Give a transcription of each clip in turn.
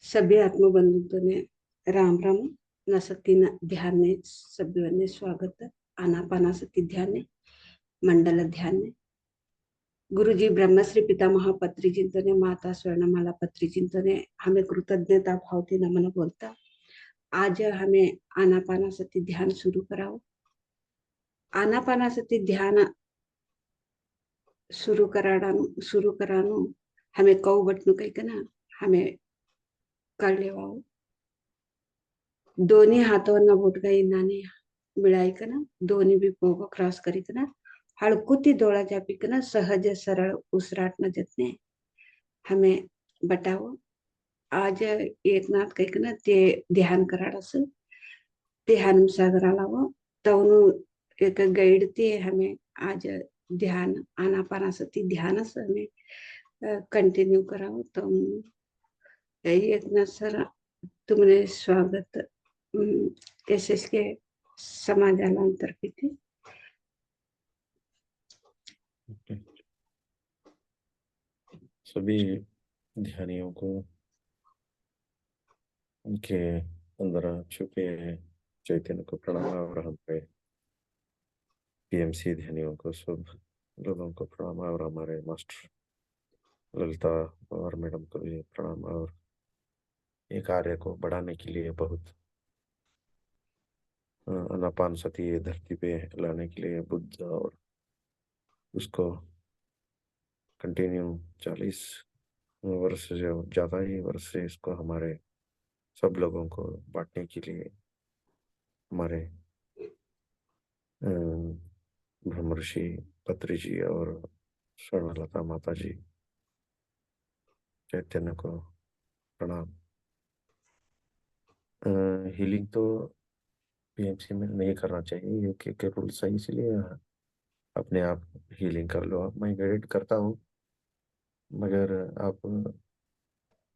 सभी आत्मबंधुत्वने राम राम. नसतीन ध्यानने सभ्यने स्वागत. आनापानासती ध्याने मंडल ध्याने. गुरुजी ब्रह्मश्री पितामह पत्री चिंतने माता स्वर्णमाला पत्री चिंतने हमें कृतज्ञता भावती नमन बोलता. आज हमें आनापानासती ध्यान शुरू कराओ. आनापानासती ध्यान शुरू करानो हमें कौ बटनु कई ना हमें कर लेवाओ. दोन्ही हातावरना बोटगाई नाणे मिळायकन दोन्ही बी पोग क्रॉस करीकन हळकुती डोळा जापिकन सहज सरळ उसराटन जतने हमें बताओ. आज एकनाथ कहकन ते ध्यान कराडस ते हनुसागराला व तवनु एक गाइड ते हमें आज ध्यान आनापानासती ध्यानस हमें कंटिन्यू कराओ. तो एकनाथ सर तुमने स्वागत एसएस के समाजाला अंतर्गत. सभी ध्यानियों को उनके अंदर छुपे चैतन्य को प्रणाम और हम पे पीएमसी ध्यानियों को सब लोगों को प्रणाम और हमारे मास्टर ललिता और मैडम को भी प्रणाम और ये कार्य को बढ़ाने के लिए बहुत अनापान सती धरती पे लाने के लिए बुद्ध और उसको कंटिन्यू 40 वर्ष जो ज़्यादा ही वर्ष से इसको हमारे सब लोगों को बांटने के लिए हमारे ब्रह्मर्षि पत्री जी और स्वर्णलता माता जी चैतन्य को प्रणाम. हीलिंग तो पीएमसी में नहीं करना चाहिए, यूके के रूल्स है, इसलिए अपने आप हीलिंग कर लो. मैं गाइड करता हूँ मगर आप,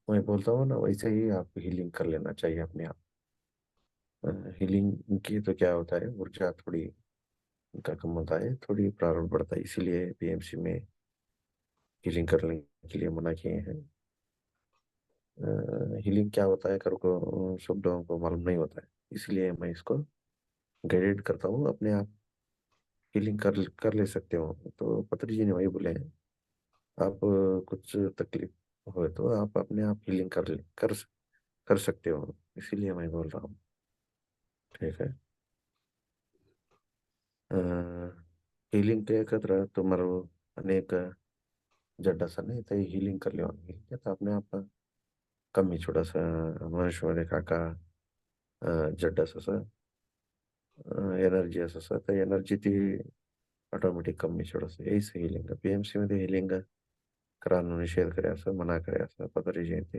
मैं बोलता हूँ ना वैसे ही आप हीलिंग कर लेना चाहिए अपने आप. हीलिंग की तो क्या होता है, ऊर्जा थोड़ी उनका कम होता है, थोड़ी प्रारूप बढ़ता है, इसीलिए पीएमसी में हीलिंग करने के लिए मना किए हैं. हीलिंग क्या होता है कर को सब लोगों को मालूम नहीं होता है, इसलिए मैं इसको गाइडेड करता हूँ. अपने आप हीलिंग कर ले सकते हो. तो पत्री जी ने वही बोले हैं, आप कुछ तकलीफ हो तो आप अपने आप हीलिंग कर सकते हो, इसीलिए मैं बोल रहा हूँ. ठीक है. हीलिंग के कत्र तुम्हारो अनेक जड्डासने ते हीलिंग कर लियो तो अपने आप कमी छोटासा मनुष्य मध्ये काका जड्डासा एनर्जी असं तर एनर्जी ती ऑटोमॅटिक कमी छोटासा यही हीलिंग पीएमसी मध्ये हीलिंग करायला निषेध करे असं मना करे असं पतरी जयंती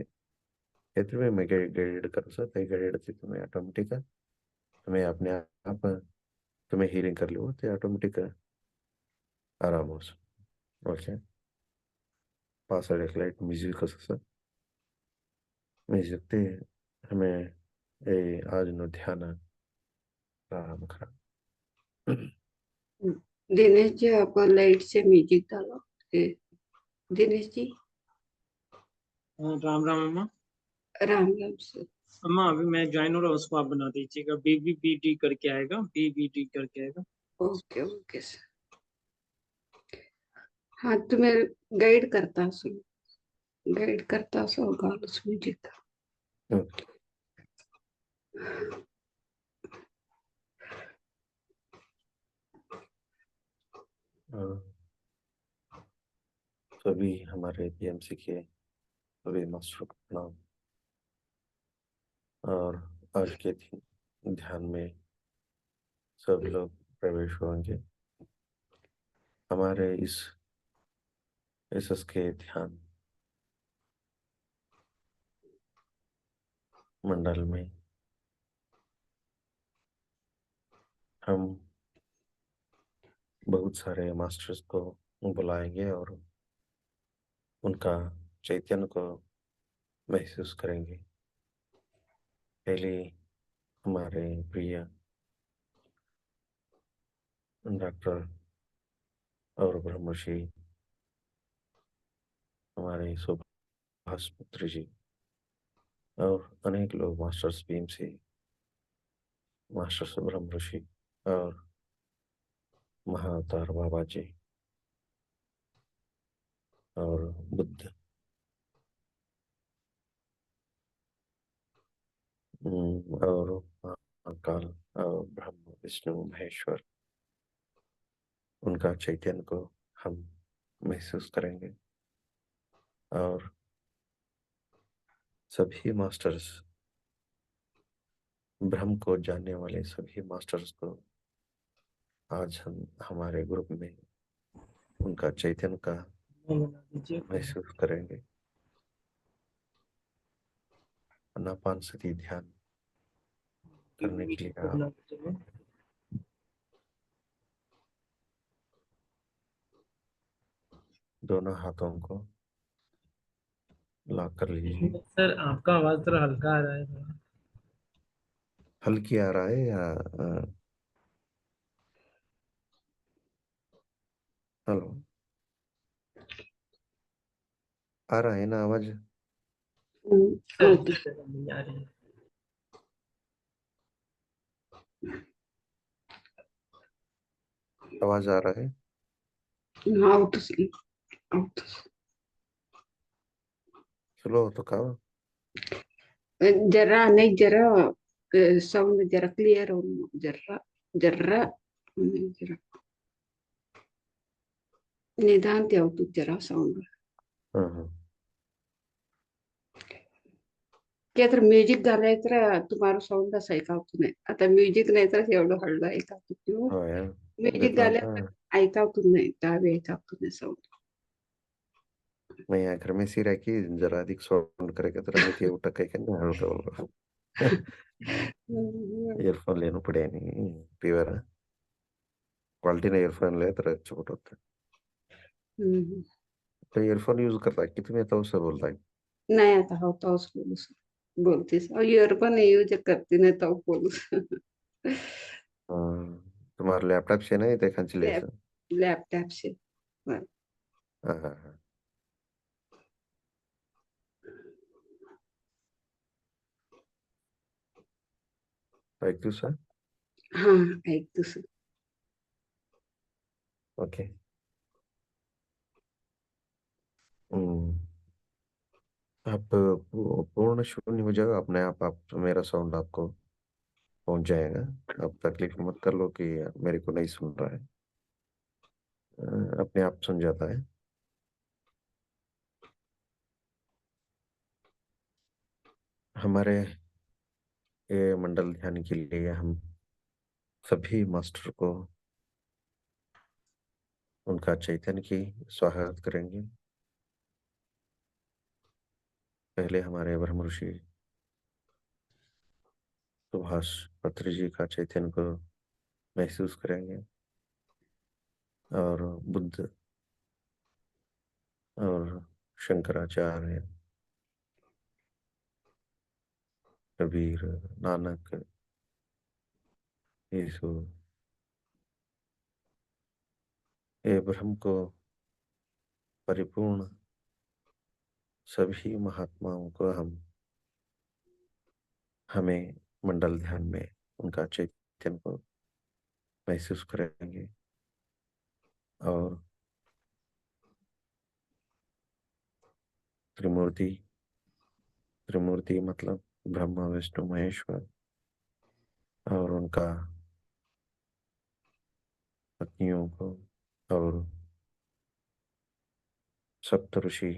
हे तुम्ही मैं गाइडेड कर ते गाइडेड थी तुम्हें ऑटोमेटिक तुम्हें अपने आप तुम्हें हीलिंग कर लो ते ऑटोमेटिक आराम हो. ओके. पासवर्ड एक लाइट म्यूजिक कसं म्यूजिक ते हमें आज नो ध्यान प्रारंभ करा. दिनेश जी आप लाइट से म्यूजिक डालो. दिनेश जी. राम राम अम्मा. राम राम से. अम्मा अभी मैं ज्वाइन हो रहा हूँ, उसको आप बना दीजिएगा. BBBD करके आएगा, BBD करके आएगा. Okay okay sir. हाँ तुम्हें गाइड करता सो गालस म्यूजिक. सभी हमारे पीएमसी के सभी मास्टर को प्रणाम. और आज के ध्यान में सब लोग प्रवेश होंगे. हमारे इस एसएस के ध्यान मंडल में हम बहुत सारे मास्टर्स को बुलाएंगे और उनका चैतन्य को महसूस करेंगे. पहले हमारे प्रिय डॉक्टर और ब्रह्मश्री हमारे सुभाष पुत्र जी और अनेक लोग मास्टर्स भीम से, मास्टर्स ब्रह्म ऋषि और महाअवतार बाबा जी और बुद्ध, और महाकाल और ब्रह्म विष्णु महेश्वर, उनका चैतन्य को हम महसूस करेंगे। और सभी मास्टर्स, ब्रह्म को जानने वाले सभी मास्टर्स को आज हम हमारे ग्रुप में उनका चैतन्य का बना दीजिए। महसूस करेंगे। आनापान सती ध्यान करने के लिए आप बना दीजिए। दोनों हाथों को लॉक कर लीजिए। सर आपका आवाज थोड़ा हल्का आ रहा है थोड़ा। हल्की आ रहा है या हेलो, आ रहा है ना आवाज? ओके। नहीं आ रही है। आवाज आ रहा है? आउट आउट स्लो तो कहो। जरा नहीं, जरा साउंड जरा क्लियर हो, जरा जरा नहीं, जरा निदान त्यावतो जरा साऊंड. हाँ, तर म्युझिक घालाय तर तुम्हाला साऊंड असं ऐकावतो नाही. आता म्युझिक नाही तर एवढं हळू ऐकावतो किंवा हाँ यार, म्युझिक जितना घाल्या था तर ऐकावतो नाही, त्यावेळी ऐकावतो नाही साऊंड. मैं यहाँ घर में सी रह की जरा अधिक साउंड करेगा तो मैं ते उठा कहीं नहीं हल्का बोल इयरफोन लेना पड़े नहीं पीवर क्वालिटी ना इयरफोन ले तो अच्छा होता है। तो इयरफोन यूज करता है कितने तो उससे बोलता है। नाही आता होता बोलतेस इयरफोन यूज करते नाही तो बोलूस. हाँ, तुम्हारे लैपटॉप से नहीं देखा चले लॅप सर। लॅपटॉप से. हाँ हाँ हाँ, तो एक दूसरा हा ऐकतोस. ओके। हम्म, आप पूर्ण शून्य हो जाओ अपने आप मेरा साउंड आपको पहुंच जाएगा। आप तकलीफ मत कर लो कि मेरे को नहीं सुन रहा है, अपने आप सुन जाता है। हमारे ये मंडल ध्यान के लिए हम सभी मास्टर को उनका चैतन्य की स्वागत करेंगे। पहले हमारे ब्रह्म ऋषि सुभाष पत्री जी का चैतन्य को महसूस करेंगे और बुद्ध और शंकराचार्य, कबीर, नानक, यीशु, ये ब्रह्म को परिपूर्ण सभी महात्माओं को हमें मंडल ध्यान में उनका चैतन्य को महसूस करेंगे। और त्रिमूर्ति, त्रिमूर्ति मतलब ब्रह्मा विष्णु महेश्वर और उनका पत्नियों को और सप्तऋषि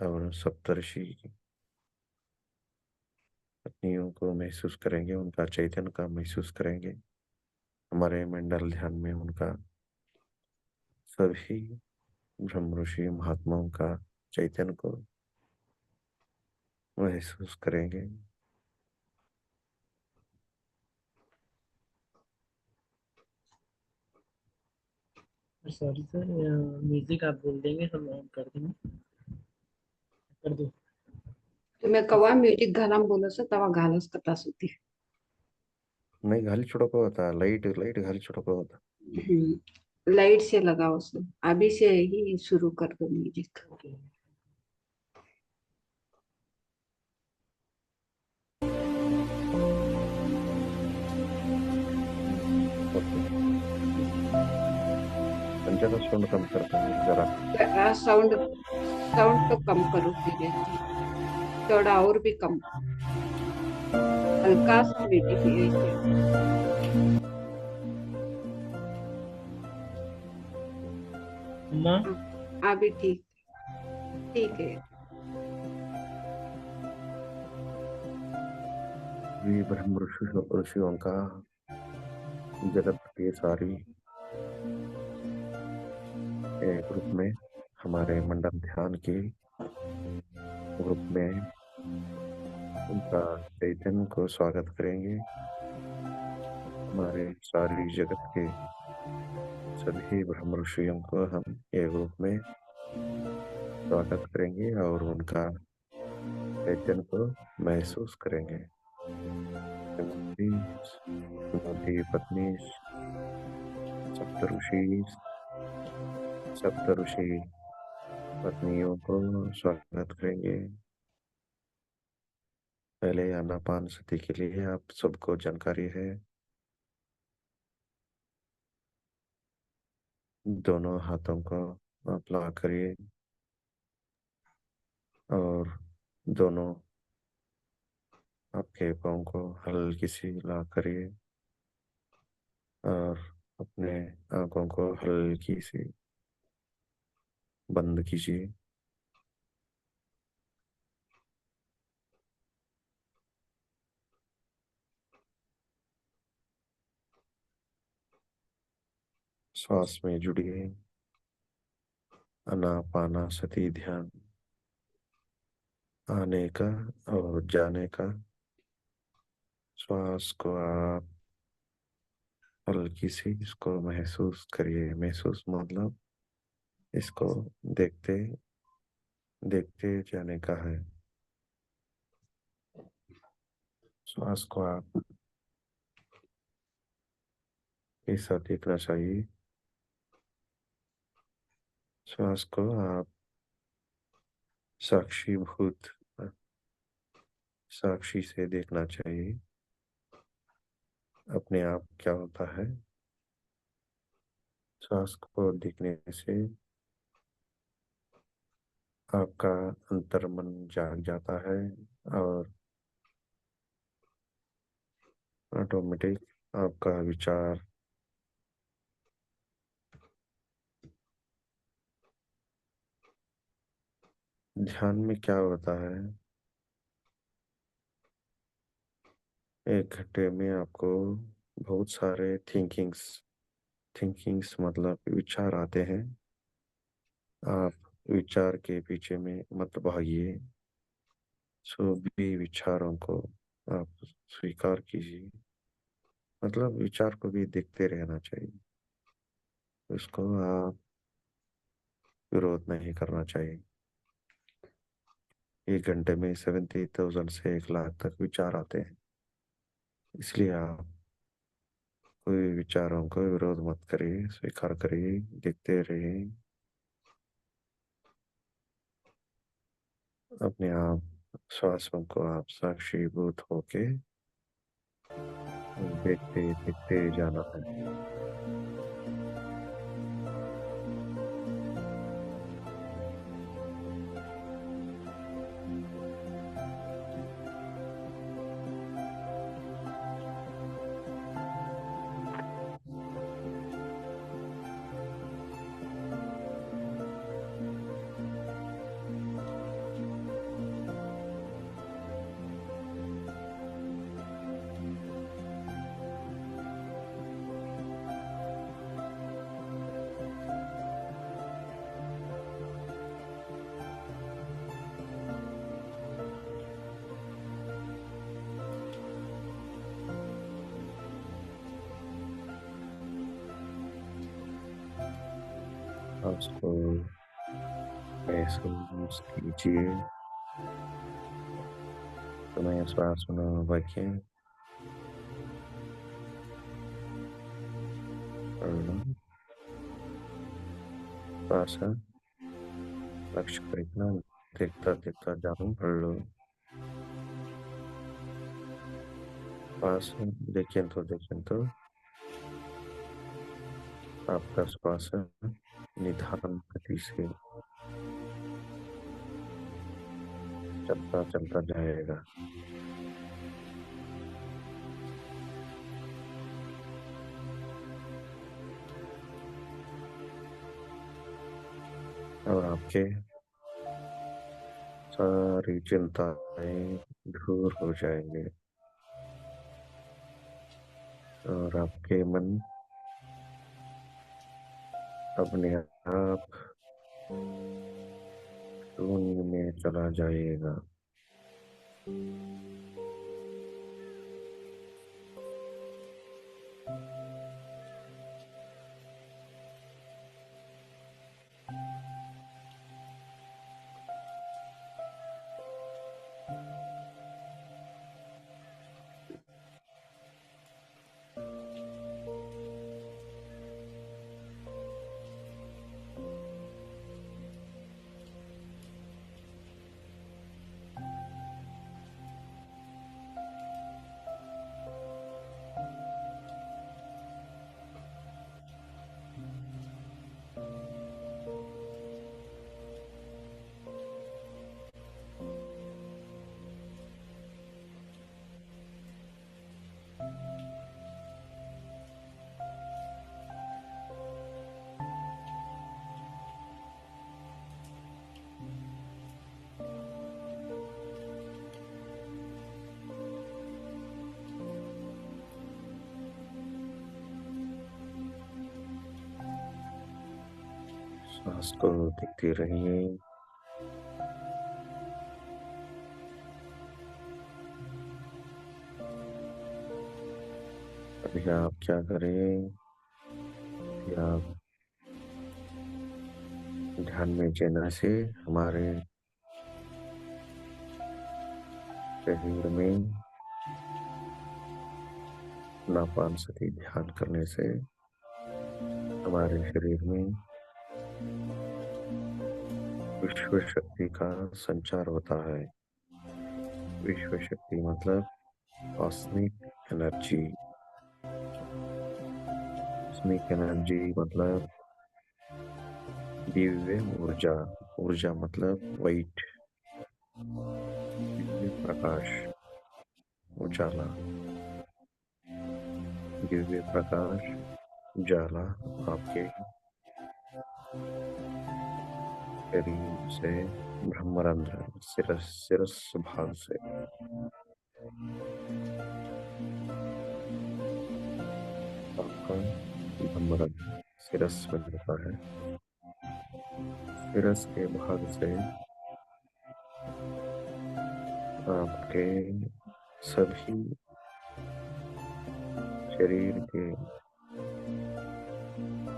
और सप्तऋषि की पत्नियों को महसूस करेंगे, उनका चैतन्य का महसूस करेंगे। हमारे मंडल ध्यान में उनका सभी ब्रह्म ऋषि महात्माओं का चैतन्य को महसूस करेंगे। सॉरी सर, म्यूजिक आप बोल देंगे हम ऑन कर देंगे, कर दो। तुम्ही कवा म्युझिक घाला बोलस तेव्हा घालच कटास होती. नहीं घाली छोड़को होता, लाइट लाइट घाली छोड़को होता। लाइट से लगाओ सर, अभी से ही शुरू कर दो म्यूजिक. ओके। जरा साउंड कम कर दो जरा। साउंड साउंड तो कम करो फिर ऐसे, थोड़ा और भी कम, हल्का सा मीटिंग ऐसे। अम्मा हाँ, अभी ठीक, ठीक है। ये ब्रह्म ऋषियों का जगत के सारी ग्रुप में, हमारे मंडल ध्यान के ग्रुप में उनका चैतन्य को स्वागत करेंगे। हमारे सारी जगत के सभी ब्रह्म ऋषियों को हम एक ग्रुप में स्वागत करेंगे और उनका चैतन्य को महसूस करेंगे। श्रीमती श्रीमती पत्नी सप्तऋषि पत्नियों को स्वागत करेंगे। पहले आनापान सती के लिए आप सबको जानकारी है, दोनों हाथों को आप ला करिए और दोनों आपके पाँव को हल्की सी ला करिए और अपने आंखों को हल्की सी बंद कीजिए। श्वास में जुड़िए, आनापाना सती ध्यान आने का और जाने का। श्वास को आप हल्की सी इसको महसूस करिए। महसूस मतलब इसको देखते देखते जाने का है। श्वास को आप ऐसा देखना चाहिए, श्वास को आप साक्षीभूत साक्षी से देखना चाहिए। अपने आप क्या होता है, श्वास को देखने से आपका अंतर्मन जाग जाता है और ऑटोमेटिक आपका विचार ध्यान में क्या होता है, एक घंटे में आपको बहुत सारे थिंकिंग्स मतलब विचार आते हैं। आप विचार के पीछे में मत भागिए, सभी विचारों को आप स्वीकार कीजिए। मतलब विचार को भी देखते रहना चाहिए, उसको आप विरोध नहीं करना चाहिए। एक घंटे में 70,000 से 1 लाख तक विचार आते हैं, इसलिए आप कोई विचारों को विरोध मत करिए, स्वीकार करिए, देखते रहिए। अपने आप श्वासों को आप साक्षीभूत होके देखते देखते जाना है। उसको महसूस कीजिए, समय श्वास में रखें और श्वास लक्ष्य को इतना देखता देखता जाऊं पढ़ लो। श्वास देखें तो आपका श्वास निधान गति से चलता चलता जाएगा। और आपके सारी चिंताएं दूर हो जाएंगे और आपके मन अपने आप शून्य में चला जाएगा। सांस को देखते रहिए। अभी आप क्या करें कि आप ध्यान में जैसे हमारे शरीर में नापानसती ध्यान करने से हमारे शरीर में विश्व शक्ति का संचार होता है। विश्व शक्ति मतलब कॉस्मिक एनर्जी। कॉस्मिक एनर्जी मतलब दिव्य ऊर्जा। ऊर्जा मतलब वाइट, दिव्य प्रकाश, उजाला। दिव्य प्रकाश उजाला आपके शरीर से ब्रह्मरंध्र सिरस भाग से आपका ब्रह्मरंध्र सिरस में होता है। सिरस के भाग से आपके सभी शरीर के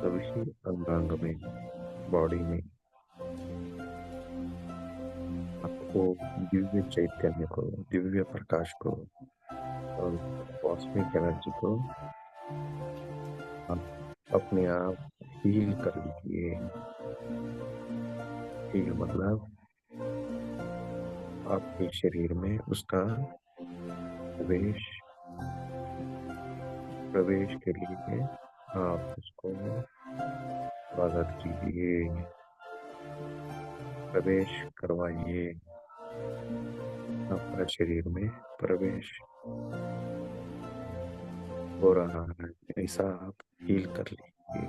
सभी अंगांग में, बॉडी में आपको दिव्य चैतन्य को, दिव्य प्रकाश को और कॉस्मिक एनर्जी को आप अपने आप हील कर लीजिए। हील मतलब आपके शरीर में उसका प्रवेश के लिए आप उसको स्वागत कीजिए, प्रवेश करवाइए। आपका शरीर में प्रवेश हो रहा है, ऐसा आप फील कर लीजिए।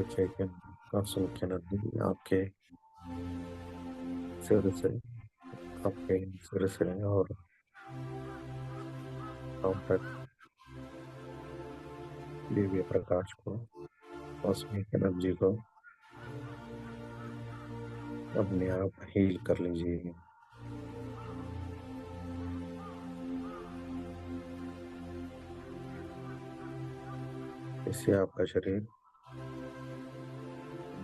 चैतन्य कॉस्मिक एनर्जी आपके सिर से और पाँव तक दिव्य प्रकाश को, कॉस्मिक एनर्जी को अपने आप हील कर लीजिए। इससे आपका शरीर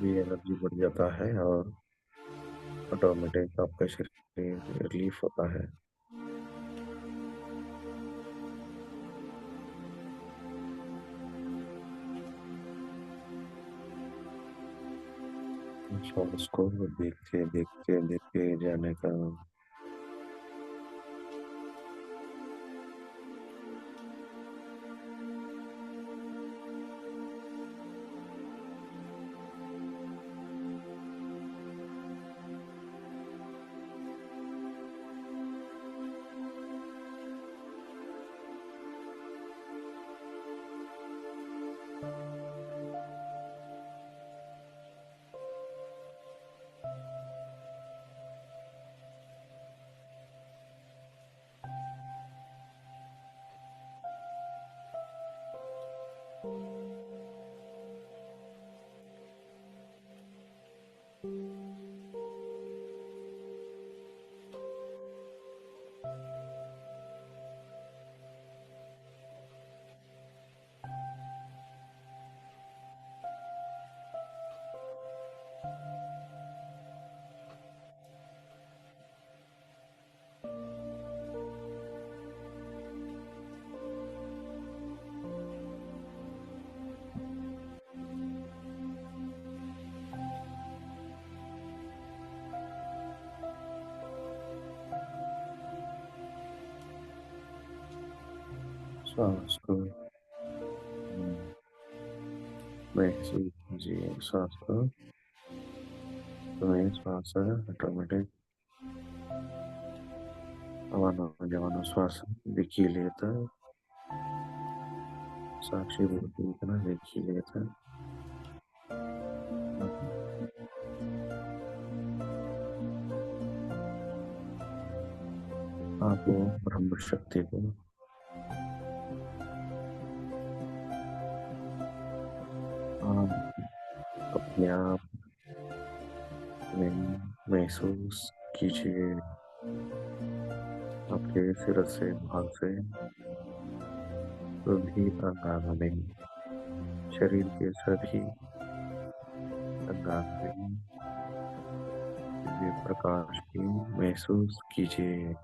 भी एनर्जी बढ़ जाता है और ऑटोमेटिक आपका शरीर रिलीफ होता है। श्वास को देखते देखते देखते जाने का। श्वास को महसूस कीजिए। श्वास को तुम्हें श्वास ऑटोमेटिक ಅವನು ಶ್ವಾಸ देखिए लेता, साक्षी रूप इतना देखिए लेता। आप वो ब्रह्म शक्ति को आप अपने आप में महसूस कीजिए। आपके सिर से भाग से सभी अंगांगों में, शरीर के सभी अंगांगों में दिव्य प्रकाश की महसूस कीजिए।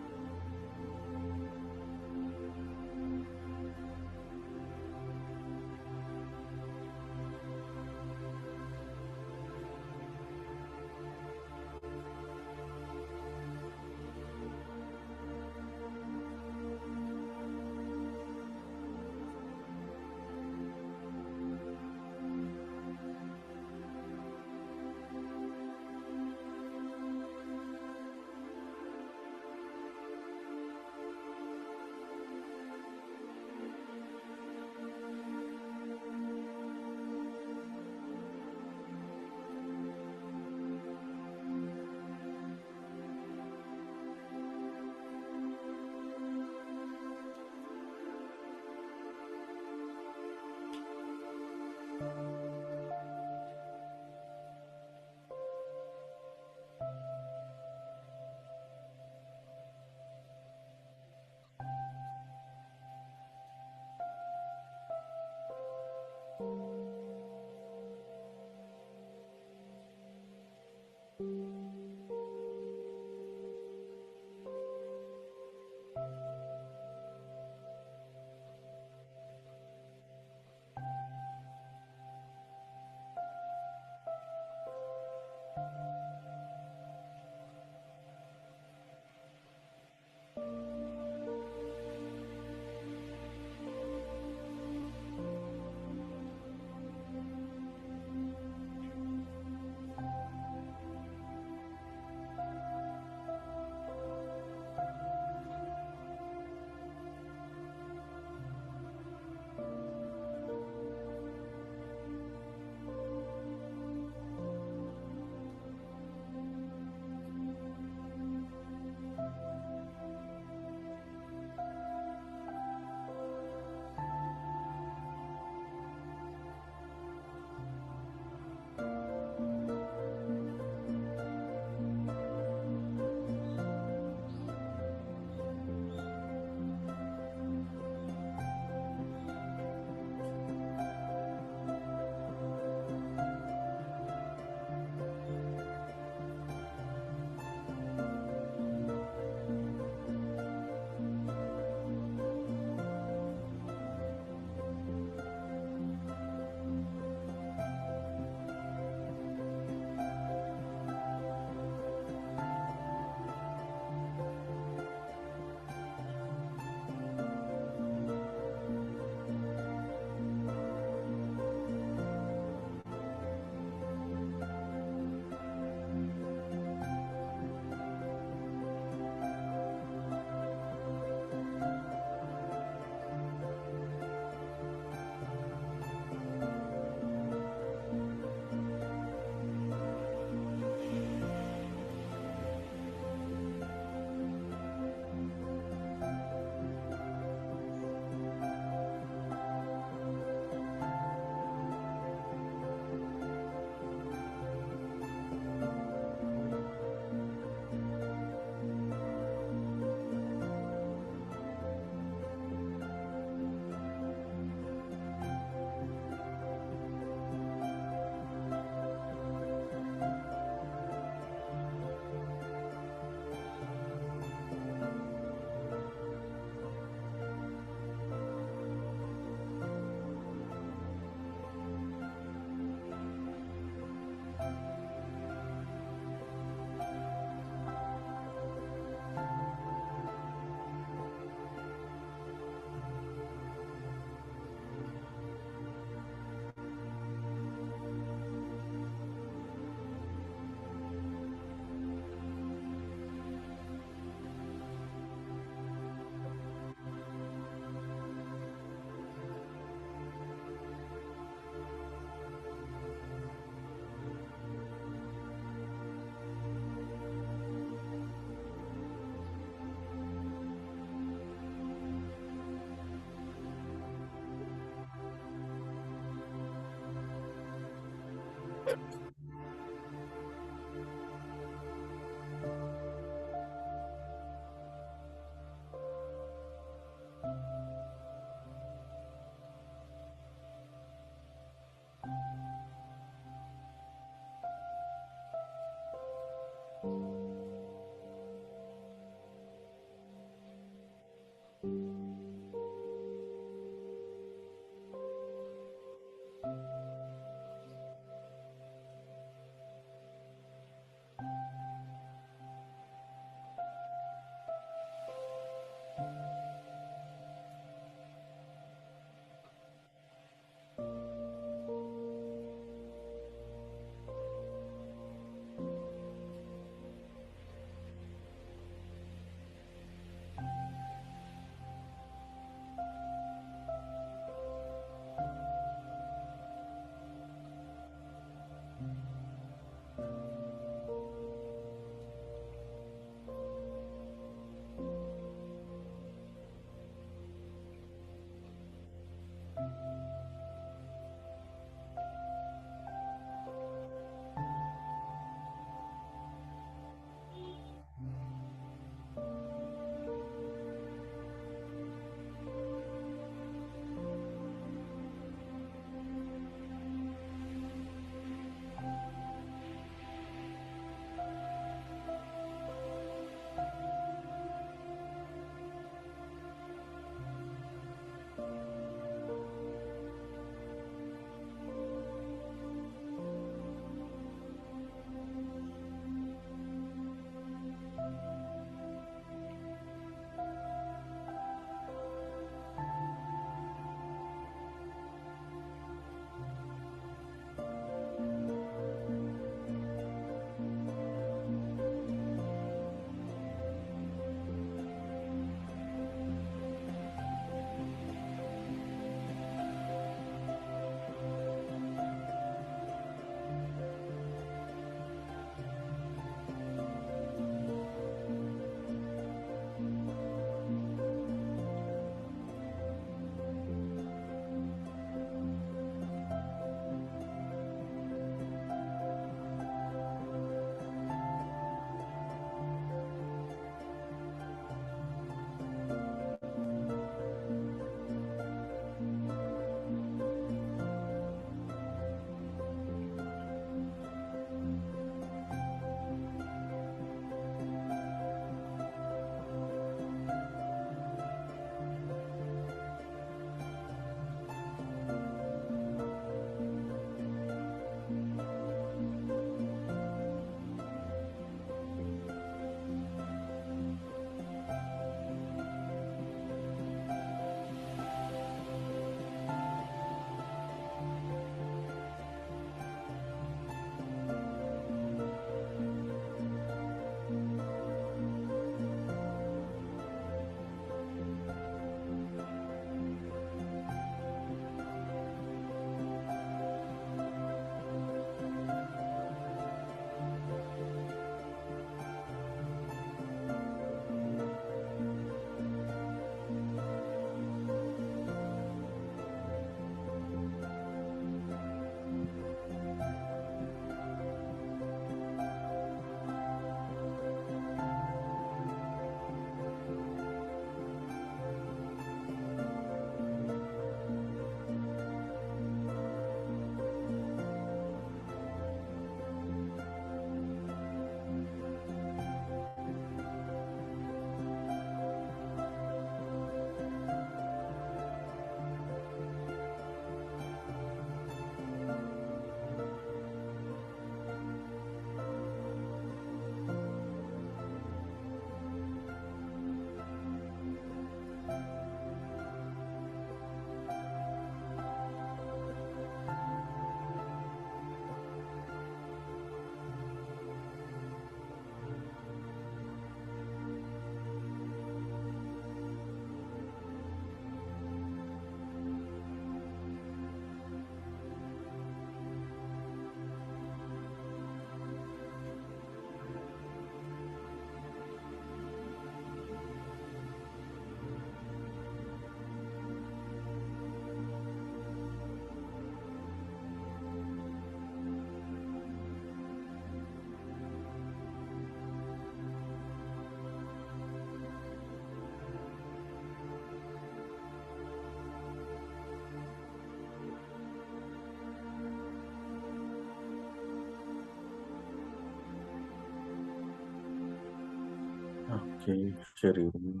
आपके शरीर में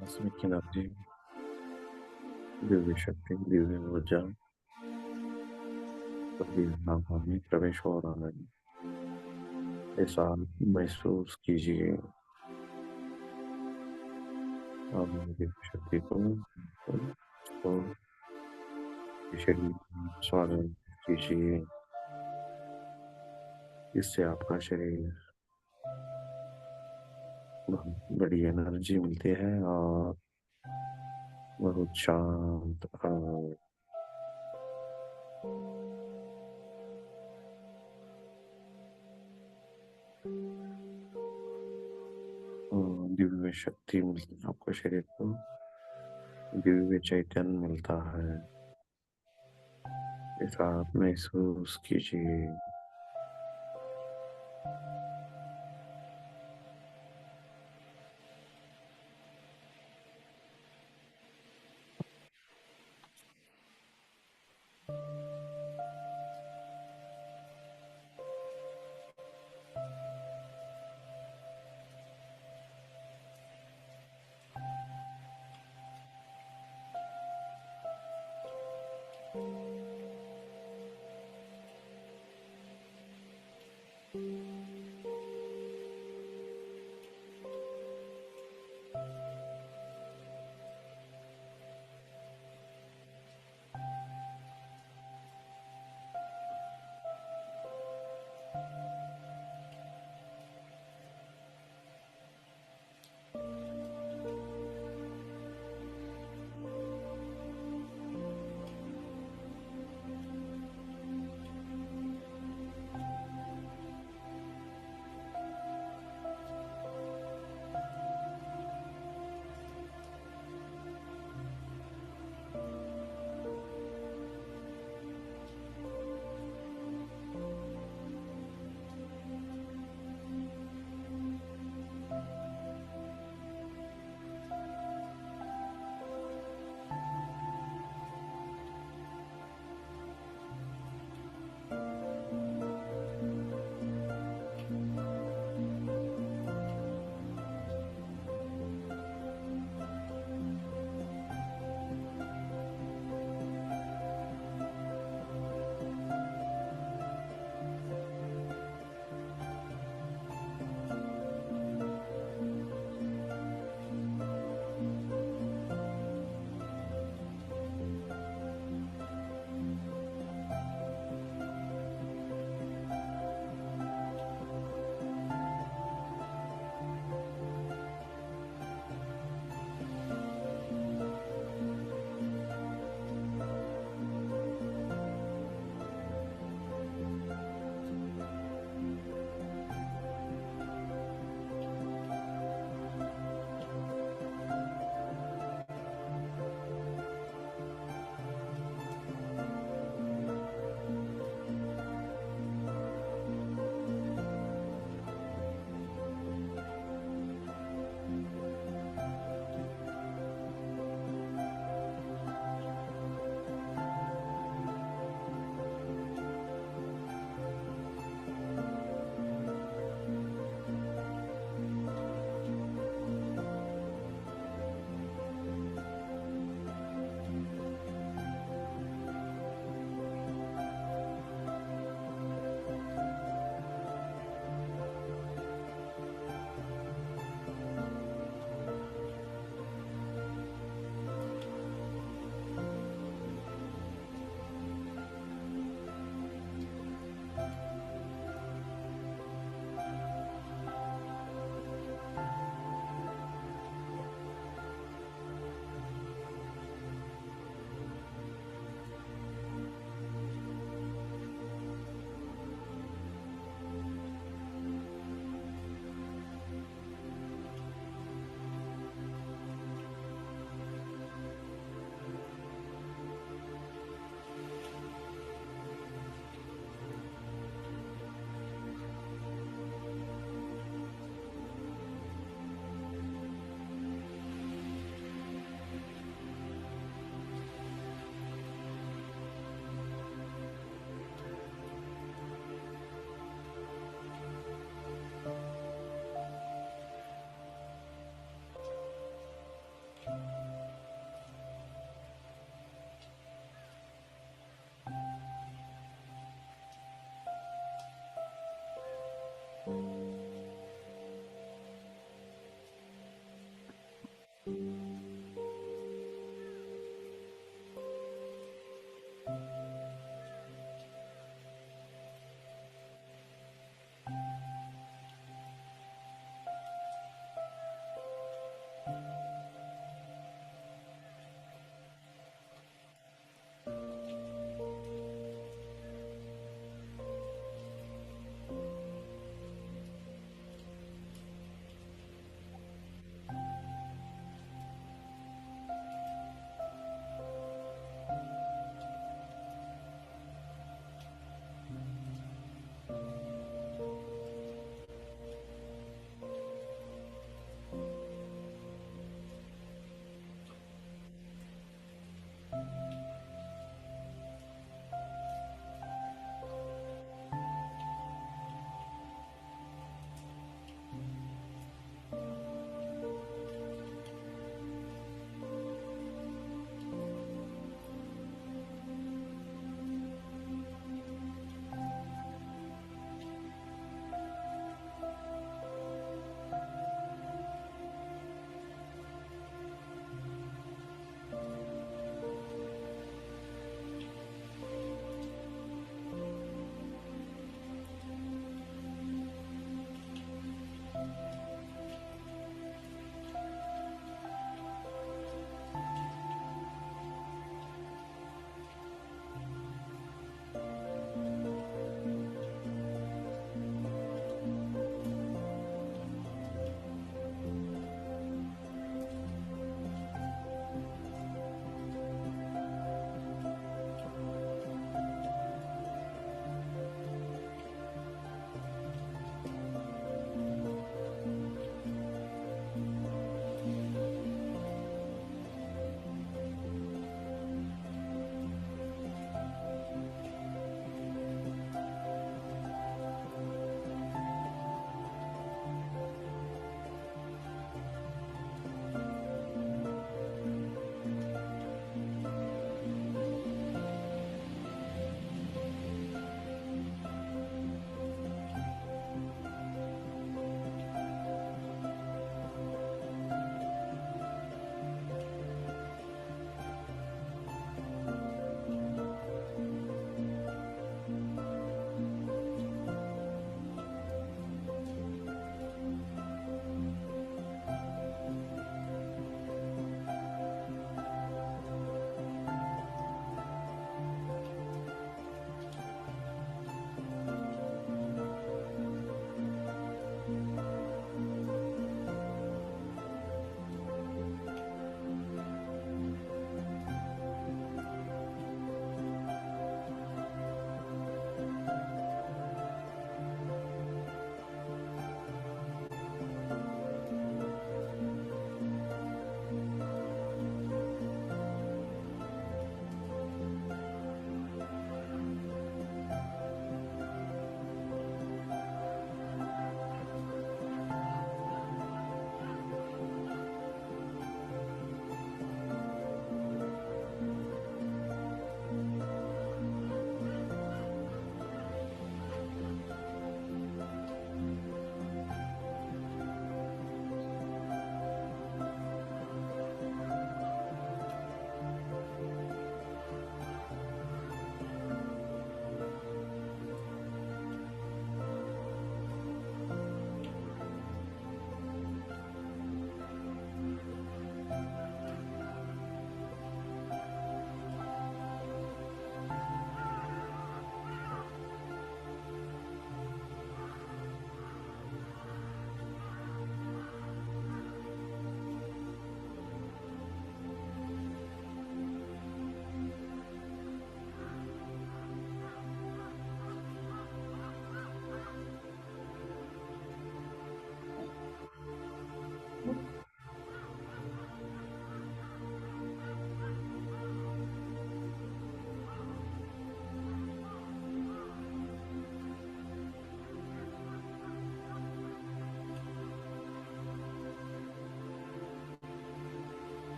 कॉस्मिक एनर्जी, दिव्य शक्ति, दिव्य ऊर्जा सभी नाभा में प्रवेश हो रहा है। ऐसा महसूस कीजिए। आप दिव्य शक्ति को शरीर में स्वागत कीजिए। इससे आपका शरीर बहुत बड़ी एनर्जी मिलती है और बहुत शांत और दिव्य शक्ति मिलती है। आपको शरीर को दिव्य चैतन्य मिलता है। ऐसा आप महसूस कीजिए।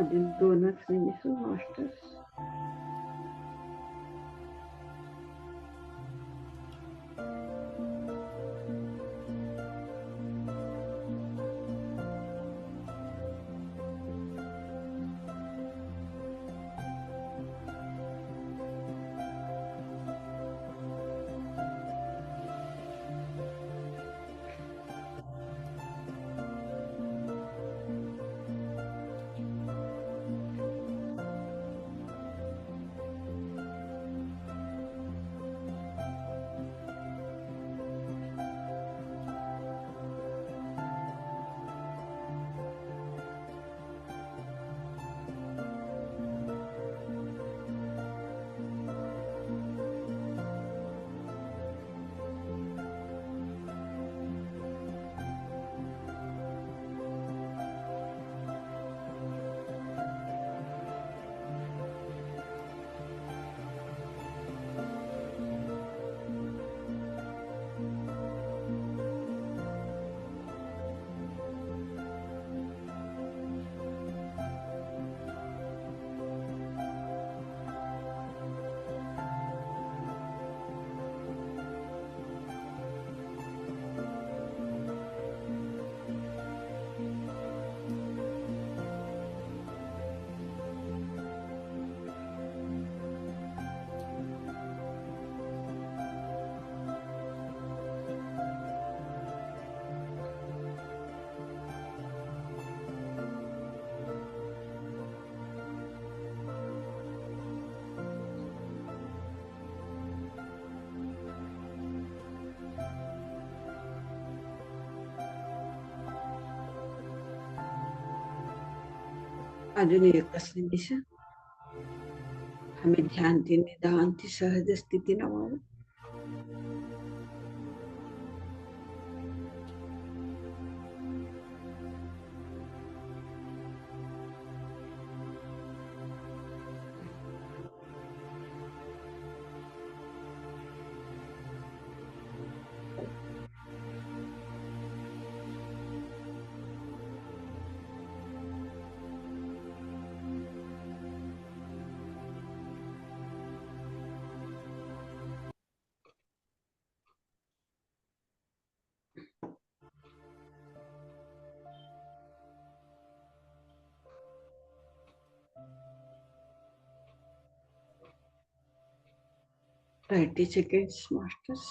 अजून 2च निमिष मास्टर्स. अजून 1च निमिष. हमें ध्यान ती निदान ती सहज स्थिती व्हावं. Thirty seconds, masters.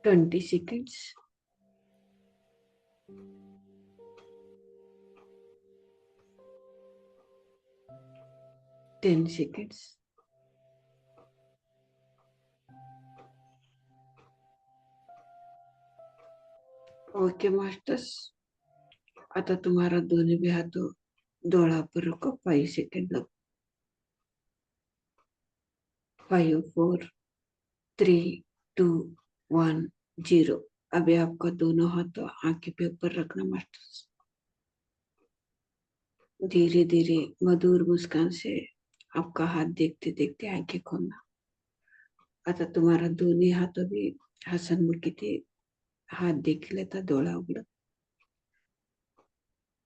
20 seconds. 10 seconds. Okay masters. आता तुम्हारा दोनों भी हाथों डोळा पर रखो 5 सेकंड. 5 4 3 2 1 0. अभी आपका दोनों हाथों आंखें पे ऊपर रखना मास्टर्स. धीरे धीरे मधुर मुस्कान से आपका हाथ देखते देखते आंखें खोलना. आता तुम्हारा दोन्ही हाथों भी हसनमुखी थे हात देखील आता डोळा उघड.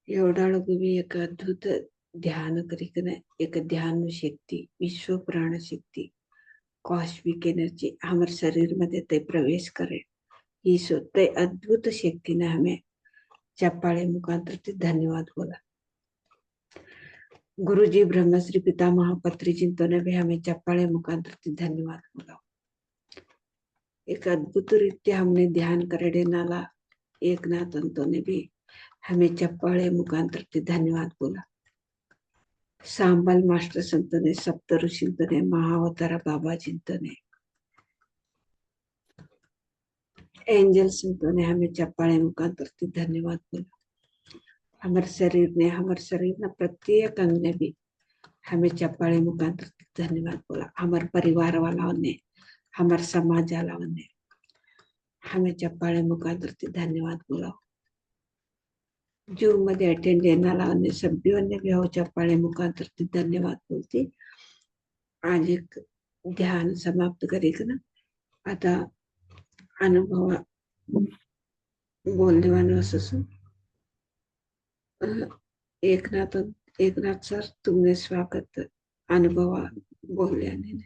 एवढा भी एक अद्भुत ध्यान करिकन एक ध्यान शक्ति विश्व प्राण शक्ति कॉस्मिक एनर्जी हमारे शरीर में ते प्रवेश करे. इस ते अद्भुत शक्ति ने हमें चप्पाळे मुखांतर धन्यवाद बोला. गुरुजी ब्रह्मश्री पितामह पत्री जिंतो ने भी हमें चप्पाळे मुखांतर धन्यवाद बोला. एक अद्भुत रीत्या हमने ध्यान करे नाला एक नाथंतो ने भी हमें चप्पाळे मुखांतर धन्यवाद बोला. सांबल मास्टर संतो ने सप्त ऋषिंतो ने महावतारा बाबा जिंतो ने एंजल संतो ने हमें चप्पाळे मुखांतर धन्यवाद बोला. हमारे शरीर ने प्रत्येक अंग ने भी हमें चप्पाळे मुखांतर धन्यवाद बोला. हमारे परिवार वालों ने हमारे समाज वालों ने हमें चप्पाळे मुखांतर धन्यवाद बोला. जूम मध्ये अटेंड येणाऱ्या सभ्यों ने भी चप्पाळे मुखांतर धन्यवाद बोलते. आज एक ध्यान समाप्त करेगा ना. आता अनुभव बोलने वालों से एकनाथ एकनाथ सर तुमने स्वागत अनुभव बोलल्याने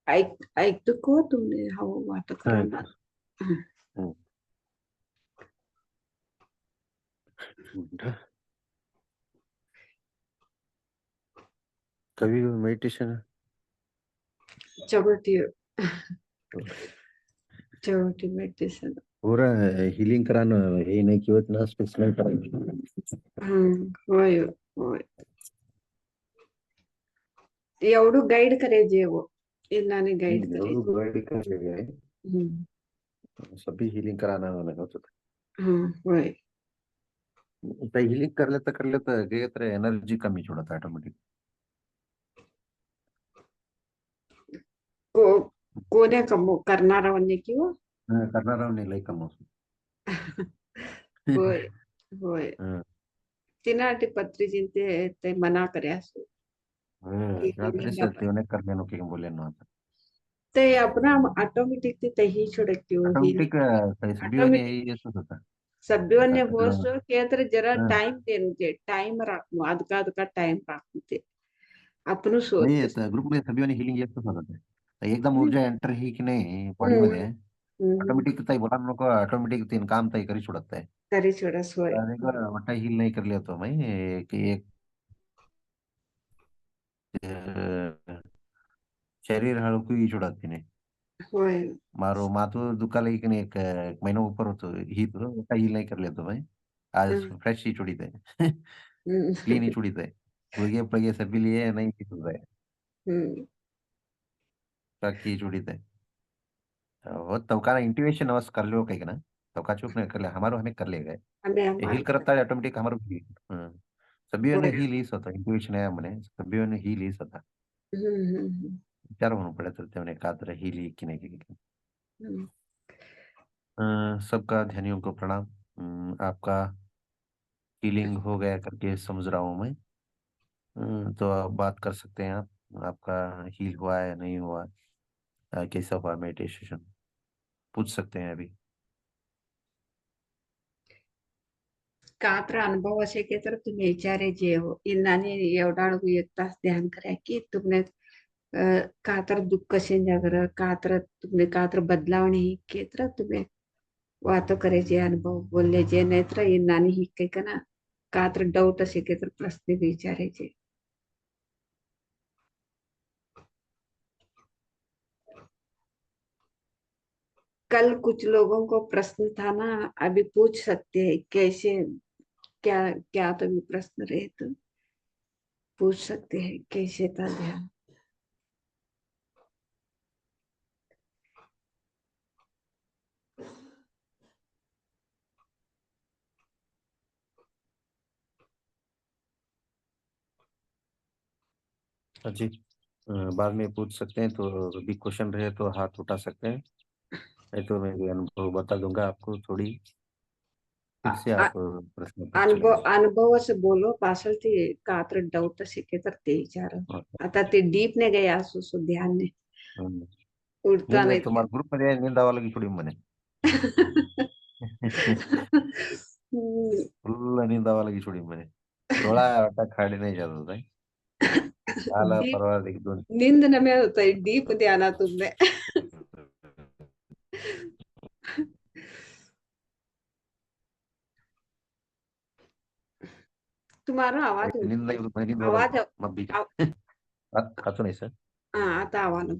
ऐकतो को तुमने हवं वाटत हाँ, राहणार हम्म, कभी मेडिटेशन चवटी चवटी मेडिटेशन पूरा हीलिंग कराना हे नाही किंवा ना स्पेशल करायचं होय होय एवढं गाईड करायचे हो इन्नाने गाईड एवढं करायचे गाइड कर आहे सभी हीलिंग कराना होता होय हीलिंग करले तर एनर्जी कमी छोड़त ऑटोमेटिक को कोण्या करणारावांनी किंवा करणारा नाही लई कम होय होय तिनाटी पत्री जिनते ते मना करे असो की रात्री लिंगा से तेवने कर लेनो के बोले ना ते अपना ऑटोमेटिक ते ही छोड़ती हो ही ऑटोमेटिक सभी ने ऑटोमेटिक यही ऐसा होता सभ्योने हाँ, होसो के तर जरा हाँ, टाइम देनु ते टाइम राखनु अदका अदका टाइम राखनु ते आपण नहीं सोच येत ग्रुप मध्ये सभी ने हिलिंग येतच होता ते एकदम ऊर्जा एंटर ही की नाही बॉडी मध्ये ऑटोमेटिक ताई बोला नको ऑटोमेटिक तीन काम ताई करी सोडत आहे तरी छोडस होय आणि वाटा हिल नाही करले होतो मैं कि एक अ, शरीर हळकू ही सोडत नाही होय मारो माथो दुखाला एक ने एक महीना ऊपर होतो ही तो वाटा हिल नहीं कर लेतो मैं आज फ्रेश ही छुड़ी थे क्लीन ही छुड़ी थे गुड़िया पड़िया सभी लिए नहीं की है बाकी छुड़ी थे वो तवका इंटिवेशन अवस कर लो कहीं ना तवका चुप नहीं कर ले हमारो हमें कर ले गए आम्ही आम्हाला हील करता है ऑटोमेटिक हमारो सभी ने होय ही लीस होता इंट्युएशन आहे म्हणे सभी ने ही लीस होता विचार म्हणून पडत होते म्हणे का तर ही ली की नहीं की सबका ध्यानियों को प्रणाम आपका हीलिंग हो गया करके समझ रहा हूँ मैं तो आप बात कर सकते हैं आप आपका हील हुआ है नहीं हुआ कैसा हुआ मेडिटेशन पूछ सकते हैं अभी का तर अनुभव असे की तर तुम्ही विचारे जे हो इन्नाने एवढा एक तास ध्यान करा की तुमने का तर दुःख से जागर का तर तुमने का तर बदलाव नहीं के तर तुम्हें वातो करे जे अनुभव बोलले जे नाही तर इन्नाने ही काही का ना का तर डाऊट असे की तर प्रश्न विचारायचे कल कुछ लोगों को प्रश्न था ना अभी पूछ सकते हैं कैसे क्या क्या तुम्हें प्रश्न रहे तो पूछ सकते हैं कैसे था ध्यान जी बाद में पूछ सकते हैं तो भी क्वेश्चन रहे तो हाथ उठा सकते हैं नहीं तो मैं भी अनुभव बता दूंगा आपको थोड़ी फिर से आप प्रश्न पर चले अनुभव जाइए अनुभवाचं बोलो पासल ते का तर डाऊट असे की तर ते विचार आता ते डीप ने गए असो सो ध्यान ने हम्म. उडता नहीं नाही तुम्हारा ग्रुप में नींद आवा लगी थोड़ी मने फुल नींद आवा लगी थोड़ी मने डोळा वाटा खाली नहीं जाता था आला डीप परवा देखी दोन नींद न में होता है डीप ध्यान तुमने तुम्हारा आवाज नींद नहीं नींद हो आवाज रहा मत भी खातो नहीं सर आता आवाज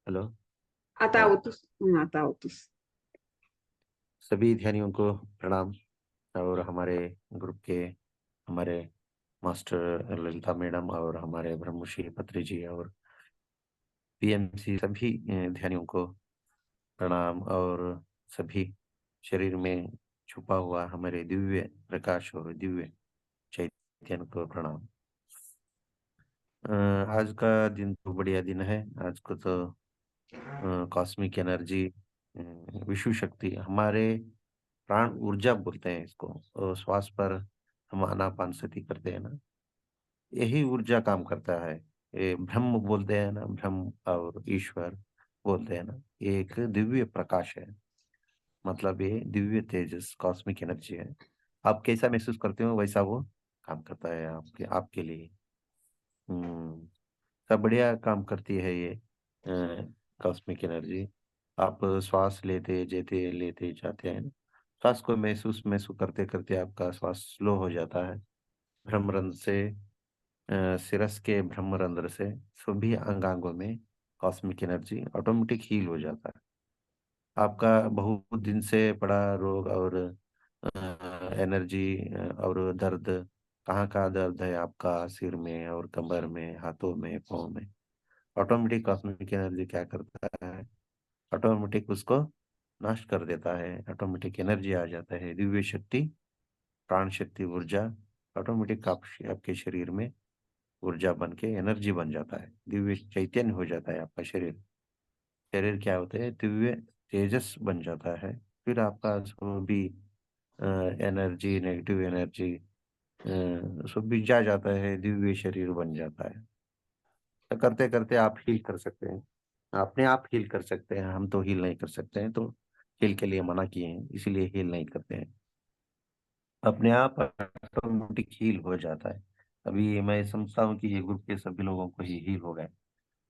हेलो आता हाँ होतोस आता होतोस सभी ध्यानियों को प्रणाम और हमारे ग्रुप के हमारे मास्टर ललिता मैडम और हमारे ब्रह्मश्री पत्री जी और पीएमसी सभी ध्यानियों को प्रणाम और सभी शरीर में छुपा हुआ हमारे दिव्य प्रकाश और दिव्य चैतन्य को प्रणाम आज का दिन तो बढ़िया दिन है आज को तो कॉस्मिक एनर्जी विश्व शक्ति हमारे प्राण ऊर्जा बोलते हैं इसको और श्वास पर हम आनापान सती करते हैं ना यही ऊर्जा काम करता है। ये ब्रह्म बोलते हैं ना, ब्रह्म और ईश्वर बोलते हैं ना, ये एक दिव्य प्रकाश है। मतलब ये दिव्य तेजस कॉस्मिक एनर्जी है। आप कैसा महसूस करते हो वैसा वो काम करता है आपके लिए। हम्म। सब बढ़िया काम करती है ये कॉस्मिक एनर्जी। आप श्वास लेते जेते लेते जाते हैं ना, श्वास को महसूस महसूस करते करते आपका श्वास स्लो हो जाता है। भ्रमरंध्र से सिरस के भ्रमरंध्र से सभी अंगांगों में कॉस्मिक एनर्जी ऑटोमेटिक हील हो जाता है। आपका बहुत दिन से पड़ा रोग और एनर्जी और दर्द, कहाँ का दर्द है आपका, सिर में और कमर में, हाथों में, पाँव में, ऑटोमेटिक कॉस्मिक एनर्जी क्या करता है, ऑटोमेटिक उसको नष्ट कर देता है। ऑटोमेटिक एनर्जी आ जाता है, दिव्य शक्ति, प्राण शक्ति, ऊर्जा ऑटोमेटिक आपके शरीर में ऊर्जा बन के एनर्जी बन जाता है, दिव्य चैतन्य हो जाता है आपका शरीर। शरीर क्या होता है, दिव्य तेजस बन जाता है। फिर आपका जो भी एनर्जी, नेगेटिव एनर्जी सब भी जा जाता है, दिव्य शरीर बन जाता है। तो करते करते आप हील कर सकते हैं, अपने आप हील कर सकते हैं। हम तो हील नहीं कर सकते हैं, तो हील के लिए मना किए हैं, इसीलिए हील नहीं करते हैं। अपने आप ऑटोमेटिक हील हो जाता है। अभी मैं समझता हूँ कि ये ग्रुप के सभी लोगों को ही हील हो गए।